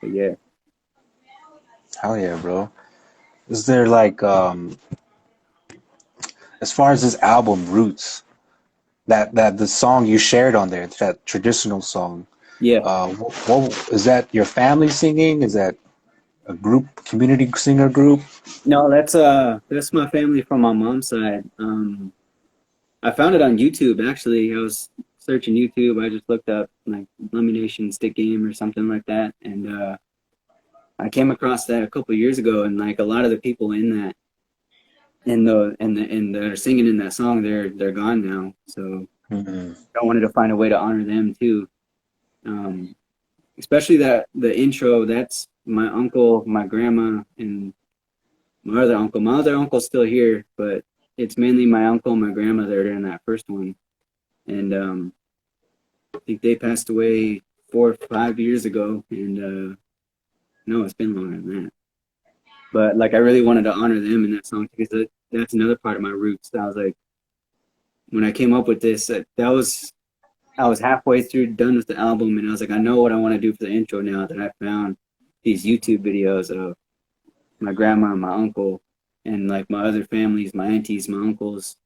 But yeah, Hell yeah, bro. Is there like as far as this album Roots, that the song you shared on there, that traditional song, yeah. what is that, your family singing? Is that a group, community singer group? No, that's my family from my mom's side. I found it on YouTube actually. I was searching YouTube. I just looked up like Elimination Stick Game or something like that, and I came across that a couple years ago. And like a lot of the people in that, in that are singing in that song, they're gone now. So Hmm. I wanted to find a way to honor them too. Um, Especially that the intro. That's my uncle, my grandma, and my other uncle. My other uncle's still here, but it's mainly my uncle and my grandma that are in that first one. And I think they passed away 4 or 5 years ago, and no, it's been longer than that. But like, I really wanted to honor them in that song because that's another part of my roots. I was like, when I came up with this, that was I was halfway through done with the album, and I was like, I know what I want to do for the intro now that I found these YouTube videos of my grandma and my uncle, and like my other families, my aunties, my uncles,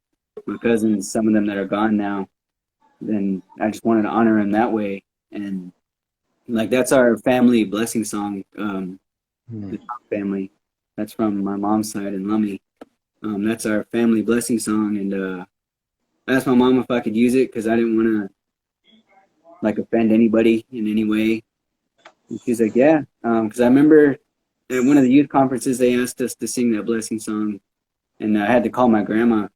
my cousins, some of them that are gone now. Then I just wanted to honor them that way, and like that's our family blessing song. The Top family, that's from my mom's side in Lummi. That's our family blessing song, and I asked my mom if I could use it because I didn't want to like offend anybody in any way. And she's like, yeah, because I remember at one of the youth conferences they asked us to sing that blessing song, and I had to call my grandma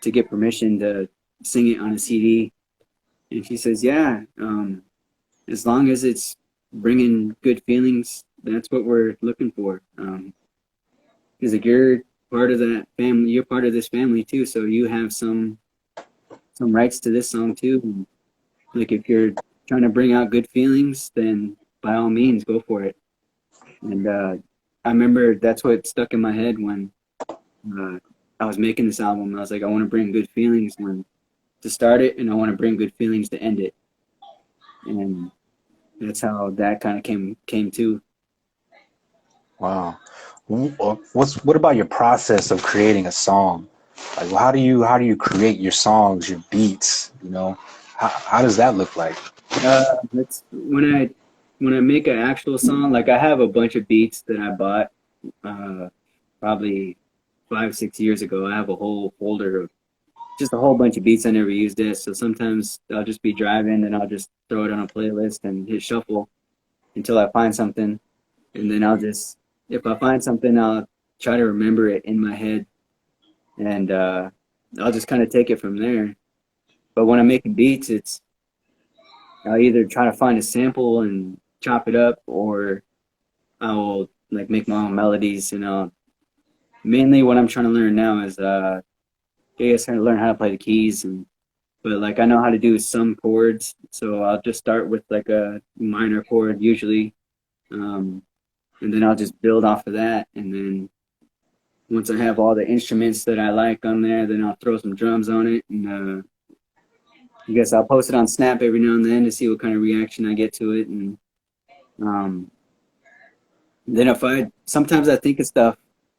to get permission to sing it on a CD. And she says, yeah, as long as it's bringing good feelings, that's what we're looking for. Because like you're part of that family, you're part of this family too, so you have some rights to this song too. And like if you're trying to bring out good feelings, then by all means go for it. And I remember that's what stuck in my head when uh, I was making this album. I was like, I want to bring good feelings when to start it, and I want to bring good feelings to end it. And that's how that kind of came to. Wow. What about your process of creating a song? Like, how do you create your songs, your beats? You know, how does that look like? That's when I make an actual song. Like I have a bunch of beats that I bought uh, probably 5, 6 years ago. I have a whole folder of just a whole bunch of beats I never used it. So sometimes I'll just be driving and I'll just throw it on a playlist and hit shuffle until I find something. And then if I find something, I'll try to remember it in my head and I'll just kind of take it from there. But when I'm making beats, I'll either try to find a sample and chop it up or I'll like make my own melodies. And mainly what I'm trying to learn now is I guess trying to learn how to play the keys but like I know how to do some chords, so I'll just start with like a minor chord usually, and then I'll just build off of that. And then once I have all the instruments that I like on there, then I'll throw some drums on it, and I guess I'll post it on Snap every now and then to see what kind of reaction I get to it. And um, then sometimes I think of stuff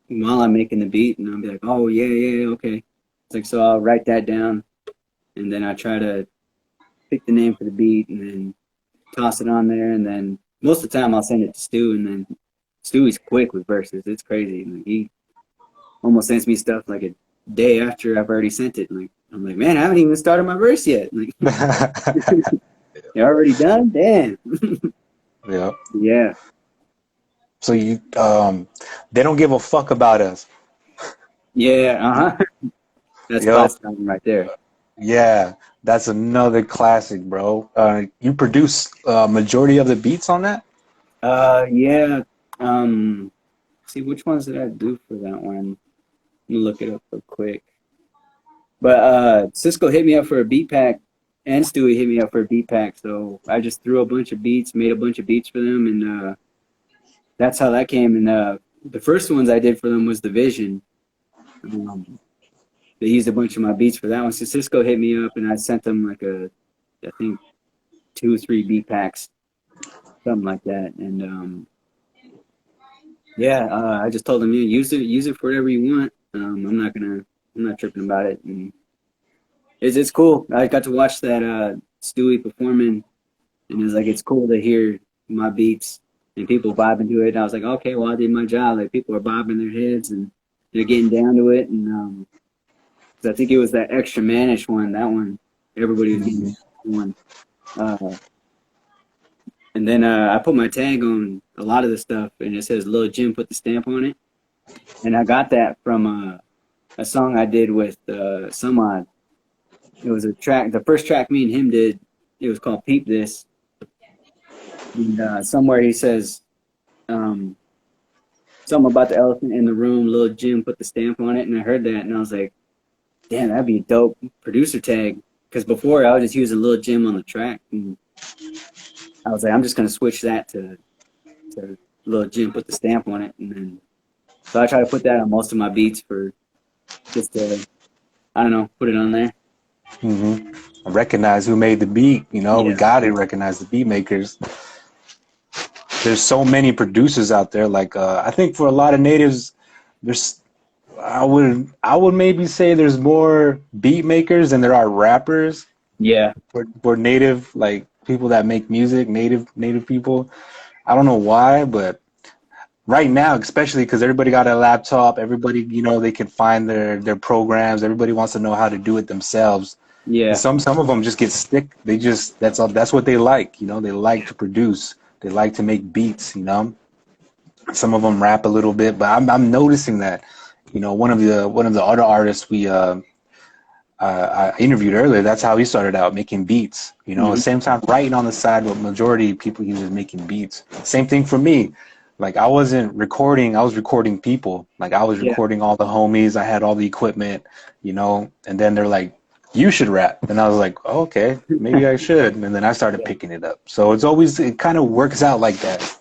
while I'm making the beat, and I'll be like, oh yeah, okay. It's like so I'll write that down, and then I try to pick the name for the beat, and then toss it on there, and then most of the time I'll send it to Stu, and then Stewie's quick with verses. It's crazy. Like, he almost sends me stuff like a day after I've already sent it. Like I'm like, man, I haven't even started my verse yet. Like, you're already done? Damn. Yeah. Yeah. So they don't give a fuck about us. Yeah. That's Yep. classic album right there. Yeah, that's another classic, bro. You produce majority of the beats on that? Yeah. See, which ones did I do for that one? Let me look it up real quick. But Cisco hit me up for a beat pack, and Stewie hit me up for a beat pack. So I just threw a bunch of beats, made a bunch of beats for them, and that's how that came. And the first ones I did for them was the Vision. They used a bunch of my beats for that one. So Cisco hit me up, and I sent them like I think 2 or 3 beat packs, something like that. And yeah, I just told them, yeah, use it for whatever you want. I'm not tripping about it. And it's cool. I got to watch that Stewie performing, and it's cool to hear my beats and people vibing to it. And I was like, okay, well, I did my job. Like, people are bobbing their heads and they're getting down to it. And 'cause I think it was that Extra Manish one. That one, everybody was getting one. And then I put my tag on a lot of the stuff, and it says Lil Jim put the stamp on it. And I got that from a song I did with Samad. It was the first track me and him did. It was called Peep This. And somewhere he says something about the elephant in the room. Lil Jim put the stamp on it, and I heard that, and I was like, damn, that'd be a dope producer tag. Because before I was just using Lil Jim on the track, and I was like, I'm just gonna switch that to Lil Jim put the stamp on it, and then so I try to put that on most of my beats for just to, I don't know, put it on there. Mm-hmm. Recognize who made the beat. You know, Yeah. we gotta recognize the beat makers. There's so many producers out there. Like I think for a lot of natives, I would maybe say there's more beat makers than there are rappers. Yeah. For native, like people that make music, native people. I don't know why, but right now, especially because everybody got a laptop, everybody, they can find their programs. Everybody wants to know how to do it themselves. Yeah. And some of them just get stick. That's what they like. They like to produce. They like to make beats. Some of them rap a little bit, but I'm noticing that. One of the other artists I interviewed earlier, that's how he started out, making beats. At the same time writing on the side, but majority of people he was making beats. Same thing for me. Like I wasn't recording, I was recording people. Like I was recording all the homies, I had all the equipment, and then they're like, you should rap. And I was like, oh, okay, maybe I should. And then I started picking it up. So it kind of works out like that.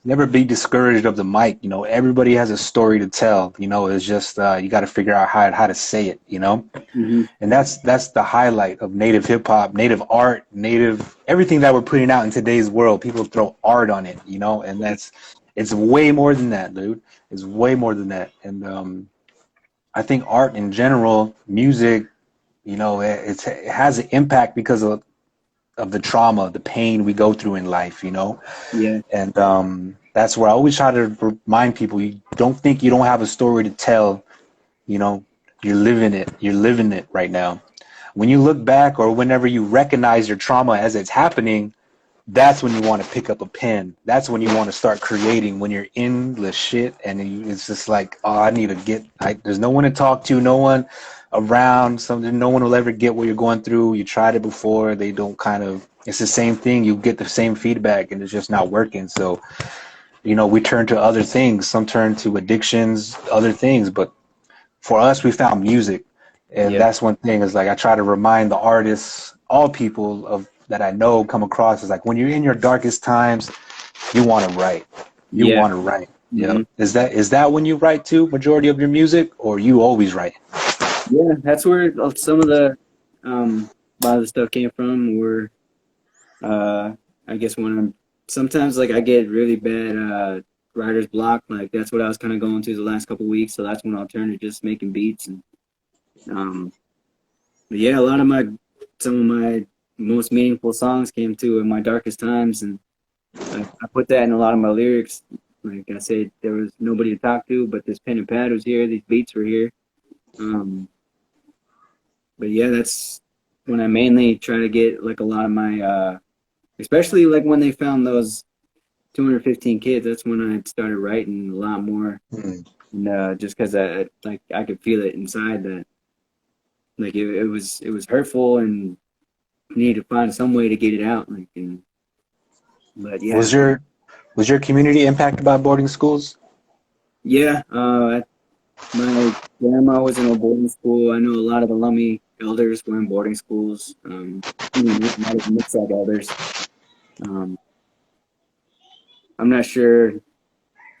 Never be discouraged of the mic. Everybody has a story to tell. It's just you got to figure out how to say it. And that's the highlight of native hip hop, native art, native everything that we're putting out in today's world. People throw art on it. And It's way more than that, dude. It's way more than that. And I think art in general, music, you know, it has an impact because of the trauma, the pain we go through in life, you know. Yeah. And that's where I always try to remind people: you don't think you don't have a story to tell. You know, you're living it. You're living it right now. When you look back, or whenever you recognize your trauma as it's happening, that's when you want to pick up a pen. That's when you want to start creating. When you're in the shit and it's just like, oh, I need to get. There's no one to talk to, no one around. Something, no one will ever get what you're going through. You tried it before. They don't kind of. It's the same thing. You get the same feedback, and it's just not working. So, you know, we turn to other things. Some turn to addictions, other things. But for us, we found music, and Yeah. that's one thing. Is like I try to remind the artists, all people of that I know come across, is like when you're in your darkest times, you want to write. You Yeah. want to write. Hmm. Yeah. Is that when you write too? Majority of your music, or you always write? Yeah. That's where some of the a lot of the stuff came from. Were I guess when I'm sometimes like I get really bad writer's block. Like that's what I was kind of going through the last couple of weeks. So that's when I'll turn to just making beats and um. But yeah, a lot of some of my most meaningful songs came to in my darkest times, and I put that in a lot of my lyrics. Like I said, there was nobody to talk to, but this pen and pad was here. These beats were here. Um, but yeah, that's when I mainly try to get like a lot of my, especially like when they found those 215 kids. That's when I started writing a lot more, Hmm. and just because I could feel it inside that like it was hurtful and needed to find some way to get it out. Like, but yeah, Was your community impacted by boarding schools? yeah. My grandma was in a boarding school. I know a lot of the Lummi elders were in boarding schools. Not even mixed elders. Um, I'm not sure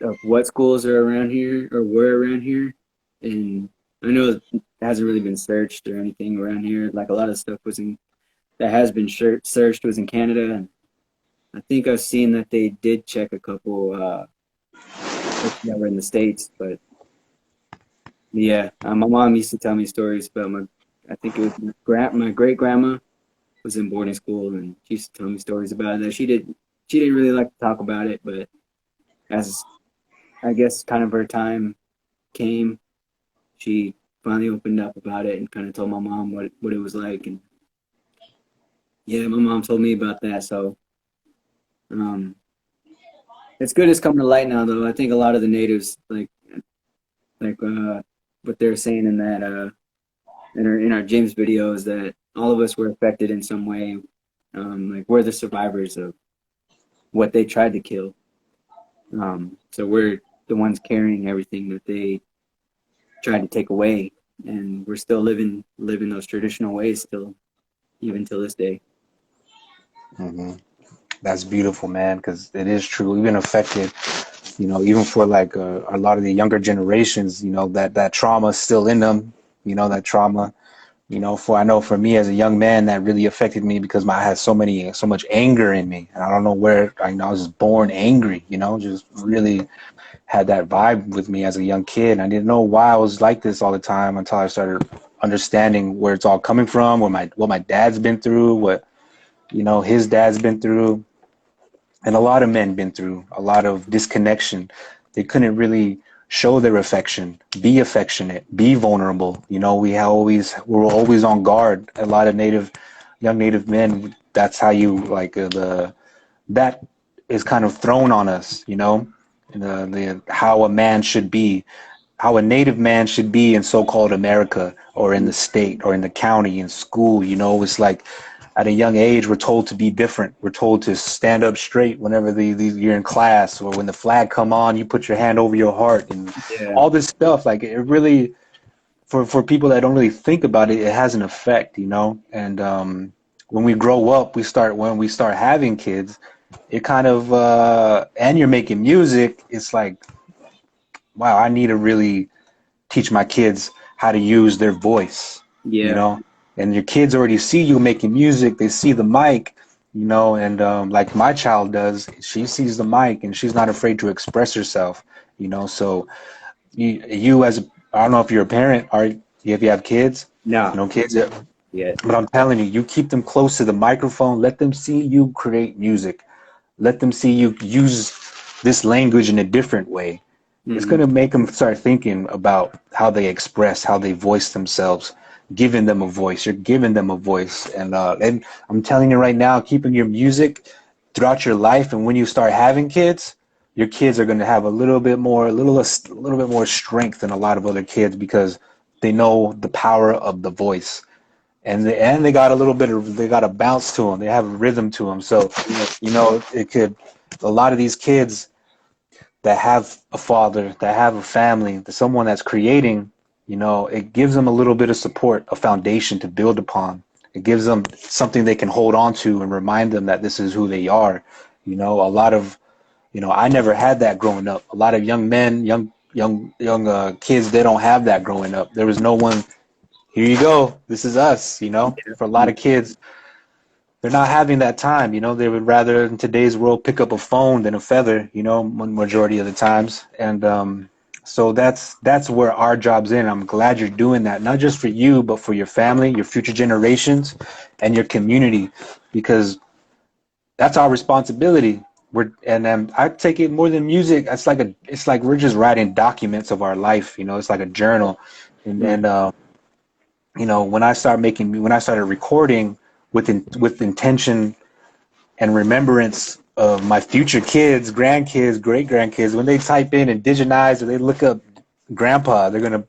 of what schools are around here or were around here, and I know it hasn't really been searched or anything around here. Like a lot of stuff that has been searched was in Canada, and I think I've seen that they did check a couple that were in the States, but yeah, my mom used to tell me stories about I think it was my great grandma was in boarding school, and she used to tell me stories about that. She didn't really like to talk about it, but as I guess kind of her time came, she finally opened up about it and kind of told my mom what it was like, and yeah, my mom told me about that. So um, it's good it's coming to light now, though. I think a lot of the natives like what they're saying in that in our James videos that all of us were affected in some way. Like we're the survivors of what they tried to kill. So we're the ones carrying everything that they tried to take away, and we're still living those traditional ways still, even till this day. Hmm. That's beautiful, man, because it is true. We've been affected, you know, even for like a lot of the younger generations, you know, that trauma is still in them, you know, that trauma. You know, I know for me as a young man, that really affected me because I had so much anger in me, and I don't know where. I was just born angry, you know, just really had that vibe with me as a young kid. I didn't know why I was like this all the time until I started understanding where it's all coming from, what my dad's been through, what, you know, his dad's been through, and a lot of men been through a lot of disconnection. They couldn't really show their affection, be affectionate, be vulnerable. You know, we were always on guard. A lot of young native men. That's how you like that is kind of thrown on us. You know, the how a man should be, how a native man should be in so-called America or in the state or in the county in school. You know, it's like at a young age we're told to be different. We're told to stand up straight whenever you're in class, or when the flag come on, you put your hand over your heart, and Yeah, all this stuff. Like it really, for people that don't really think about it, it has an effect, you know. And when we grow up, when we start having kids, it kind of and you're making music. It's like, wow, I need to really teach my kids how to use their voice, you yeah, know. And your kids already see you making music. They see the mic, you know, and like my child does, she sees the mic and she's not afraid to express herself, you know. So you as I don't know if you're a parent or if you have kids, No. you know, kids, Yeah. but I'm telling you, you keep them close to the microphone, let them see you create music, let them see you use this language in a different way. It's Mm-hmm. going to make them start thinking about how they express, how they voice themselves, giving them a voice. You're giving them a voice. And I'm telling you right now, keeping your music throughout your life. And when you start having kids, your kids are going to have a little bit more strength than a lot of other kids because they know the power of the voice. And they got a little bit of, they got a bounce to them. They have a rhythm to them. So, Yeah. you know, a lot of these kids that have a father, that have a family, that someone that's creating, you know, it gives them a little bit of support, a foundation to build upon. It gives them something they can hold on to and remind them that this is who they are. You know, a lot of, you know, I never had that growing up. A lot of young men, young kids, they don't have that growing up. There was no one. Here you go. This is us. You know, for a lot of kids, they're not having that time. You know, they would rather in today's world pick up a phone than a feather. You know, majority of the times, and so that's where our job's in. I'm glad you're doing that, not just for you, but for your family, your future generations, and your community, because that's our responsibility. I take it more than music. It's like we're just writing documents of our life. You know, it's like a journal, Mm-hmm. and you know, when I started recording with intention and remembrance of my future kids, grandkids, great grandkids, when they type in indigenize or they look up grandpa, they're gonna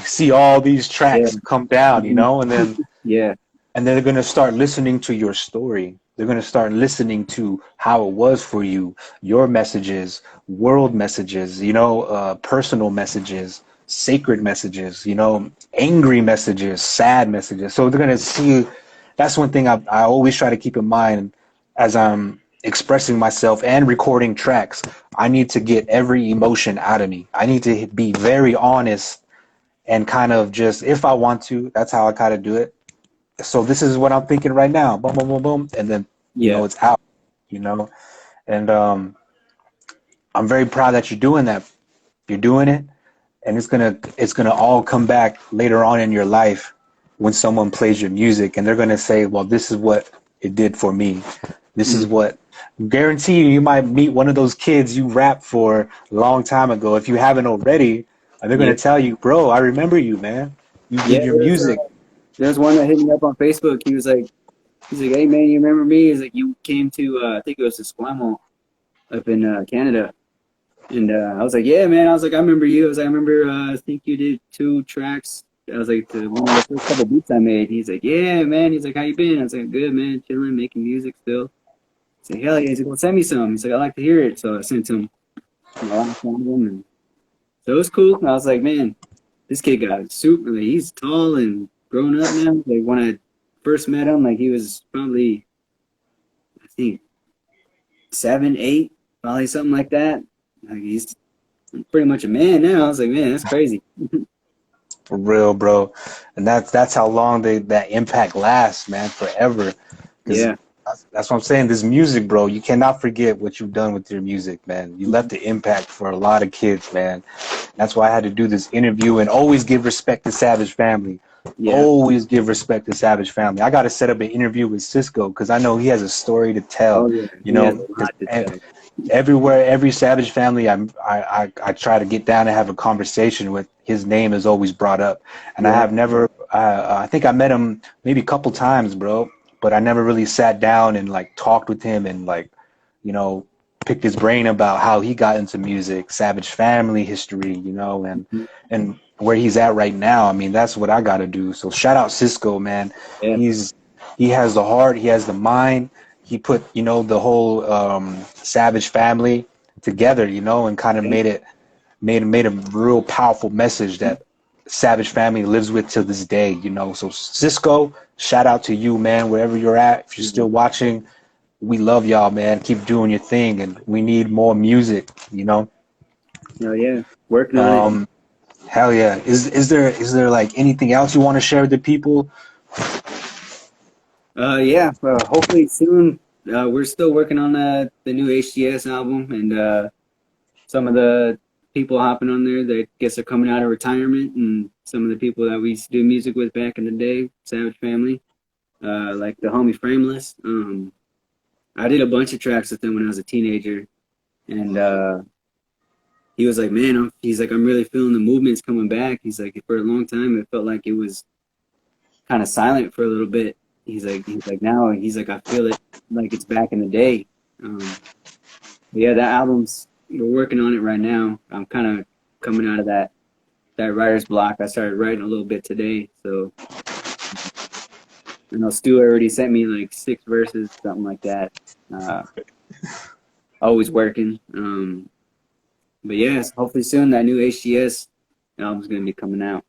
see all these Yeah. tracks come down, you Mm-hmm. know, Yeah. and they're gonna start listening to your story. They're gonna start listening to how it was for you, your messages, world messages, you know, personal messages, sacred messages, you know, angry messages, sad messages. So they're gonna see. That's one thing I always try to keep in mind as I'm expressing myself and recording tracks. I need to get every emotion out of me. I need to be very honest and kind of just, if I want to, that's how I kind of do it. So this is what I'm thinking right now. Boom, boom, boom, boom, and then you know Yeah. it's out. You know, and I'm very proud that you're doing that. You're doing it, and it's gonna all come back later on in your life when someone plays your music, and they're gonna say, "Well, this is what it did for me. This is Mm-hmm. what." Guarantee you, you might meet one of those kids you rapped for a long time ago. If you haven't already, and they're gonna Yep. tell you, "Bro, I remember you, man. You Yeah. did your music." There's one that hit me up on Facebook. He's like, hey man, you remember me? He's like, you came to, I think it was Esquimalt up in Canada. And I was like, yeah, man. I was like, I remember you. I was like, I remember, I think you did 2 tracks. I was like, one of the first couple beats I made. He's like, yeah, man. He's like, how you been? I was like, good, man. Chilling, making music still. He's like, hell yeah. He's like, well, send me some. He's like, I like to hear it. So I sent him a last one of them. And so it was cool. And I was like, man, this kid got super, like, he's tall and grown up now. Like when I first met him, like he was probably, I think, 7, 8, probably something like that. Like he's pretty much a man now. I was like, man, that's crazy. For real, bro. And that's how long that impact lasts, man, forever. Because Yeah. that's what I'm saying. This music, bro, you cannot forget what you've done with your music, man. You left the impact for a lot of kids, man. That's why I had to do this interview and always give respect to Savage Family. Yeah. Always give respect to Savage Family. I got to set up an interview with Cisco because I know he has a story to tell. Oh yeah. You He has know, a 'cause lot to tell. everywhere, every Savage Family I try to get down and have a conversation with, his name is always brought up, and I Yeah. have never. I think I met him maybe a couple times, bro, but I never really sat down and like talked with him and like, you know, picked his brain about how he got into music, Savage Family history, you know, Mhm. and where he's at right now. I mean, that's what I got to do. So shout out Cisco, man. Yeah. He's he has the heart, he has the mind. He put, you know, the whole Savage Family together, you know, and kind of Yeah. made a real powerful message that Savage Family lives with till this day, you know. So Cisco, shout out to you, man, wherever you're at. If you're Yeah. still watching, we love y'all, man. Keep doing your thing, and we need more music, you know. Oh yeah. Working on it. Um, hell yeah. Is there like anything else you want to share with the people? Yeah. Hopefully soon. we're still working on the new H.G.S album, and some of the people hopping on there that guess are coming out of retirement, and some of the people that we used to do music with back in the day, Savage Family, like the homie Frameless. I did a bunch of tracks with him when I was a teenager, and he was like, "Man, he's like, I'm really feeling the movements coming back." He's like, for a long time, it felt like it was kind of silent for a little bit. He's like now, he's like, I feel it like it's back in the day. But yeah, that album's we're working on it right now. I'm kind of coming out of that writer's block. I started writing a little bit today, so I know Stu already sent me like 6 verses, something like that. Uh, Always working. But yes, hopefully soon that new H.G.S album's gonna be coming out.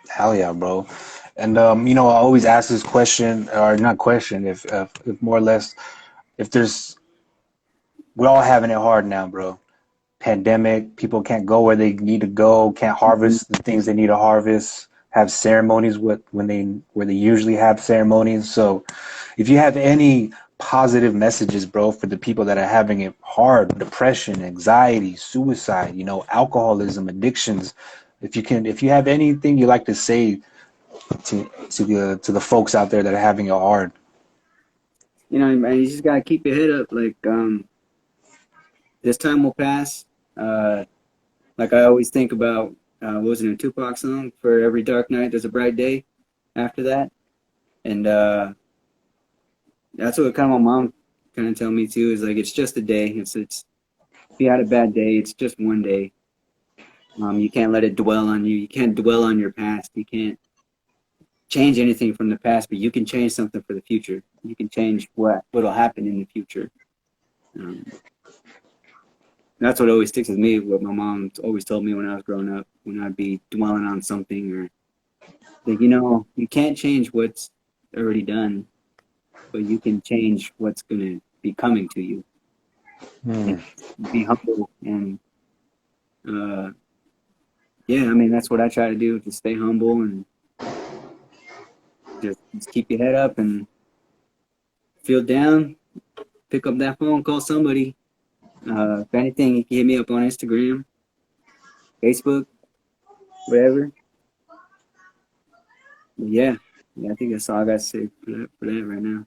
Hell yeah, bro. And I always ask this question, or not question, if more or less, if there's, we're all having it hard now, bro. Pandemic, people can't go where they need to go, can't Mhm. harvest the things they need to harvest, have ceremonies where they usually have ceremonies. So if you have any positive messages, bro, for the people that are having it hard, depression, anxiety, suicide, alcoholism, addictions, if you have anything you like to say to the folks out there that are having it hard. Man, you just gotta keep your head up. Like, this time will pass. Uh, like I always think about, wasn't a Tupac song? For every dark night, there's a bright day. After that, and that's what kind of my mom kind of tell me too. Is like it's just a day. It's if you had a bad day, it's just one day. You can't let it dwell on you. You can't dwell on your past. You can't change anything from the past, but you can change something for the future. You can change what'll happen in the future. Um, that's what always sticks with me. What my mom always told me when I was growing up, when I'd be dwelling on something or like, you can't change what's already done, but you can change what's gonna be coming to you. Hmm. And be humble and uh, yeah, I mean that's what I try to do, to stay humble and just keep your head up and feel down. Pick up that phone, call somebody. If anything, you can hit me up on Instagram, Facebook, whatever. But yeah, I think that's all I got to say for that right now.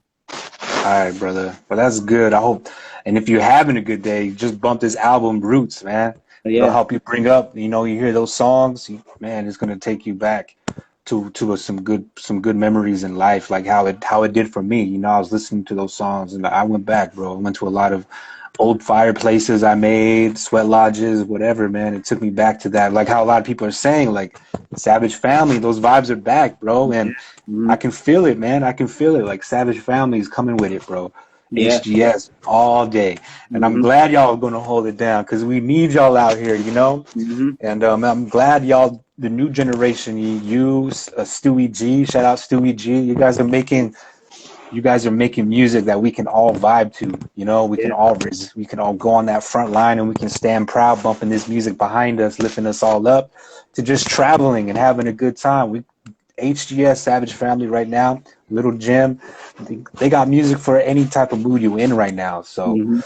All right, brother. Well, that's good. I hope. And if you're having a good day, just bump this album, Roots, man. But It'll yeah, help you bring up. You hear those songs, man. It's gonna take you back to some good memories in life, like how it did for me. I was listening to those songs, and I went back, bro. I went to a lot of old fireplaces I made, sweat lodges, whatever, man. It took me back to that, like how a lot of people are saying, like Savage Family. Those vibes are back, bro, yeah, and I mm-hmm. can feel it, man. I can feel it. Like Savage Family is coming with it, bro. Yeah, H.G.S all day, and I'm mm-hmm. glad y'all are gonna hold it down because we need y'all out here, Mm-hmm. And I'm glad y'all, the new generation, you, Stewie G, shout out Stewie G. You guys are making music that we can all vibe to. Yeah, We can all go on that front line and we can stand proud, bumping this music behind us, lifting us all up, to just traveling and having a good time. HGS Savage Family right now, Lil Jim, they got music for any type of mood you in right now. So mm-hmm.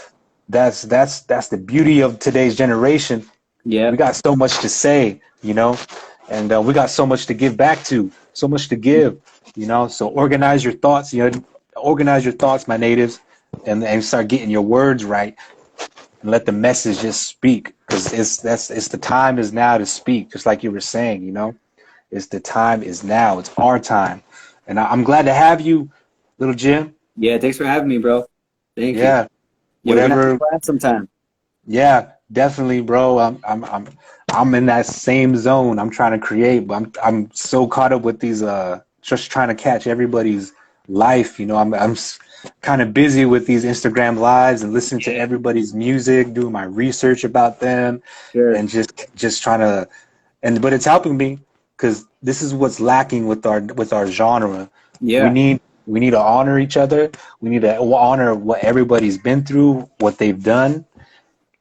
that's the beauty of today's generation. Yeah, We got so much to say, and we got so much to give back to, so much to give, So organize your thoughts, my natives, and start getting your words right, and let the message just speak, because it's the time is now to speak, just like you were saying, It's the time is now. It's our time, and I'm glad to have you, little Jim. yeah. Thanks for having me, bro. Thank you. Yeah, Yeah, we're gonna have to whatever. collab sometime. Yeah, definitely, bro. I'm in that same zone. I'm trying to create, but I'm so caught up with these just trying to catch everybody's life. I'm kind of busy with these Instagram lives and listening to Yeah, everybody's music, doing my research about them, sure. and just trying to, but it's helping me because this is what's lacking with our genre. We Yeah, need we need to honor each other. We need to honor what everybody's been through, what they've done,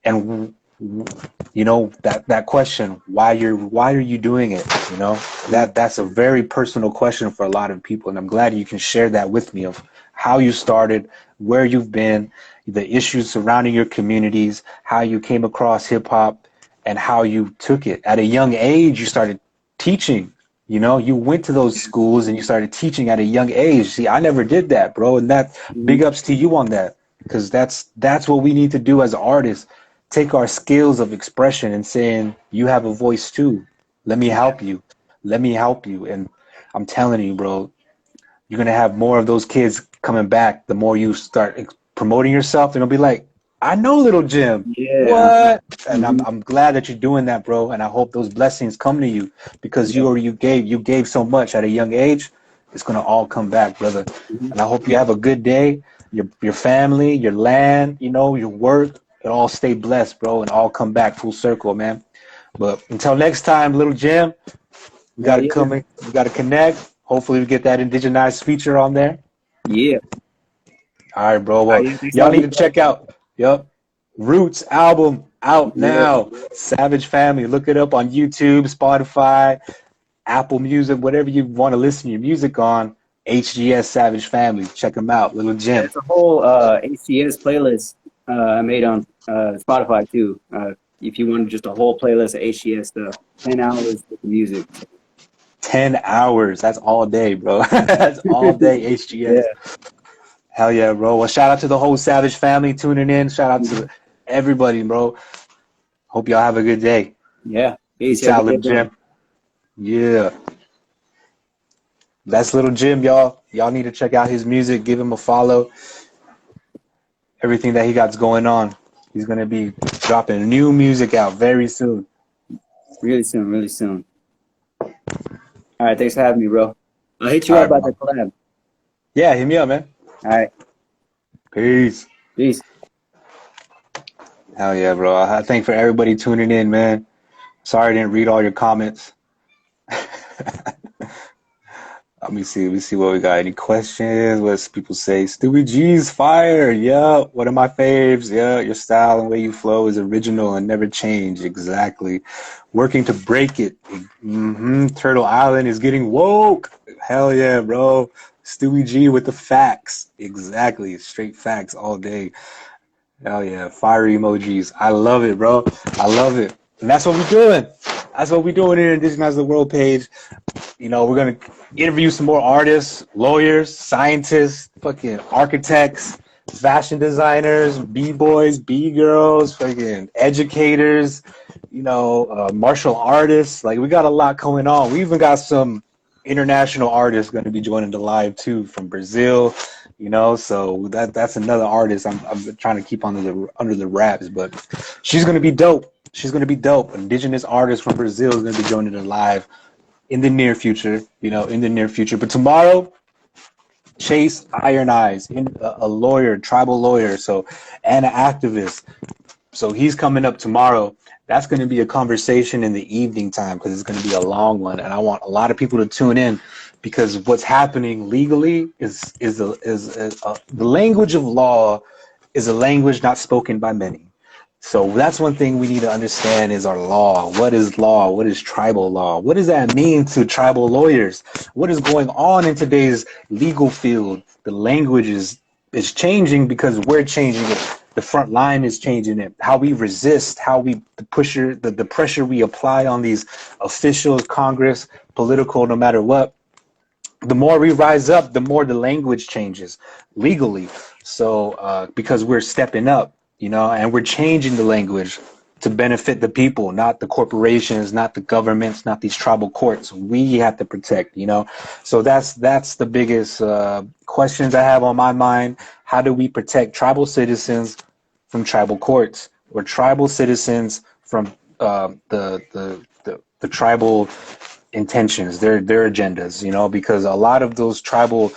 and you know, that question, why are you doing it? You know, that's a very personal question for a lot of people, and I'm glad you can share that with me of how you started, where you've been, the issues surrounding your communities, how you came across hip hop, and how you took it. At a young age, you started teaching. You know, you went to those schools and you started teaching at a young age. See, I never did that, bro, and that Mhm. big ups to you on that, because that's what we need to do as artists. Take our skills of expression and saying, you have a voice too. Let me Yeah. help you. Let me help you. And I'm telling you, bro, you're gonna have more of those kids coming back. The more you start promoting yourself, they're gonna be like, "I know Little Jim. Yeah. What?" And I'm Hmm. I'm glad that you're doing that, bro. And I hope those blessings come to you because Yeah. you gave so much at a young age. It's gonna all come back, brother. Hmm. And I hope you have a good day. Your family, your land, you know, your work. It all stay blessed, bro, and all come back full circle, man. But until next time, Little Jim. We got Hell to yeah. come in, we got to connect. Hopefully, we get that indigenized feature on there. Yeah. All right, bro. All right, Well, yeah, thanks a y'all lot, need bro. to check out, yep, Roots album out Yeah. now. Savage Family. Look it up on YouTube, Spotify, Apple Music, whatever you want to listen to your music on. HGS Savage Family. Check them out. Little Yeah, Jim. it's a whole HCS playlist I made on Spotify too. If you wanted just a whole playlist of HCS stuff, 10 hours of music. 10 hours. That's all day, bro. That's all day Yeah. HGS. Hell yeah, bro. Well, shout out to the whole Savage family tuning in. Shout out to everybody, bro. Hope y'all have a good day. Yeah. Peace. Peace Have a out, good day, Little bro. Jim. Yeah. That's Little Jim, y'all. Y'all need to check out his music. Give him a follow. Everything that he got going on. He's going to be dropping new music out very soon. Really soon. Really soon. All right. Thanks for having me, bro. I'll hit you All up right, about the bro. collab. Yeah, hit me up, man. All right. Peace. Peace. Hell yeah, bro. I thank for everybody tuning in, man. Sorry I didn't read all your comments. Let me see what we got. Any questions? What's people say? Stewie G's fire. Yeah, one of my faves. Yeah, your style and way you flow is original and never change. Exactly. Working to break it. Turtle Island is getting woke. Hell yeah, bro. Stewie G with the facts. Exactly. Straight facts all day. Hell yeah. Fire emojis. I love it, bro. I love it. And that's what we're doing. That's what we're doing here in Digitize the World page. You know, we're gonna interview some more artists, lawyers, scientists, fucking architects, fashion designers, b-boys, b-girls, fucking educators, you know, martial artists. Like, we got a lot going on. We even got some international artists going to be joining the live too from Brazil. You know, so that's another artist I'm trying to keep under the wraps, but she's gonna be dope. She's gonna be dope. Indigenous artist from Brazil is gonna be joining the live in the near future, you know, in the near future. But tomorrow, Chase Iron Eyes, a lawyer, tribal lawyer, so, and an activist. So he's coming up tomorrow. That's going to be a conversation in the evening time because it's going to be a long one, and I want a lot of people to tune in because what's happening legally is the language of law is a language not spoken by many. So that's one thing we need to understand is our law. What is law? What is tribal law? What does that mean to tribal lawyers? What is going on in today's legal field? The language is changing because we're changing it. The front line is changing it. How we resist, how we the pressure we apply on these officials, Congress, political, no matter what. The more we rise up, the more the language changes legally. So because we're stepping up, you know, and we're changing the language to benefit the people, not the corporations, not the governments, not these tribal courts. We have to protect, you know. So that's the biggest questions I have on my mind. How do we protect tribal citizens from tribal courts, or tribal citizens from the tribal intentions, their agendas, you know, because a lot of those tribal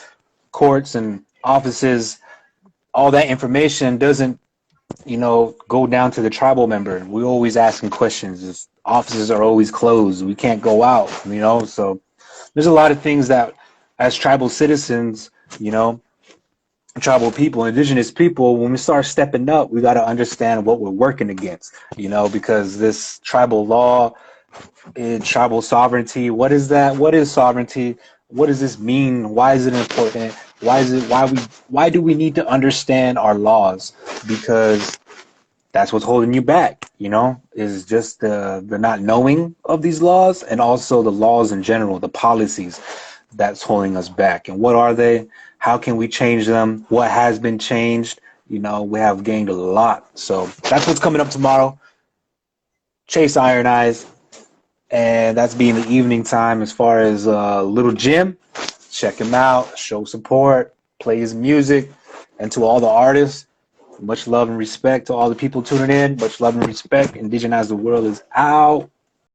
courts and offices, all that information doesn't, you know, go down to the tribal member. We always asking questions. Offices are always closed. We can't go out, you know. So there's a lot of things that, as tribal citizens, you know, tribal people, indigenous people, when we start stepping up, we got to understand what we're working against, you know, because this tribal law, tribal sovereignty, what is that? What is sovereignty? What does this mean? Why is it important? Why do we need to understand our laws? Because that's what's holding you back, you know, is just the not knowing of these laws, and also the laws in general, the policies that's holding us back. And what are they? How can we change them? What has been changed? You know, we have gained a lot. So that's what's coming up tomorrow. Chase Iron Eyes. And that's being the evening time. As far as Lil Jim, check him out, show support, play his music. And to all the artists, much love and respect to all the people tuning in. Much love and respect. Indigenize the World is out.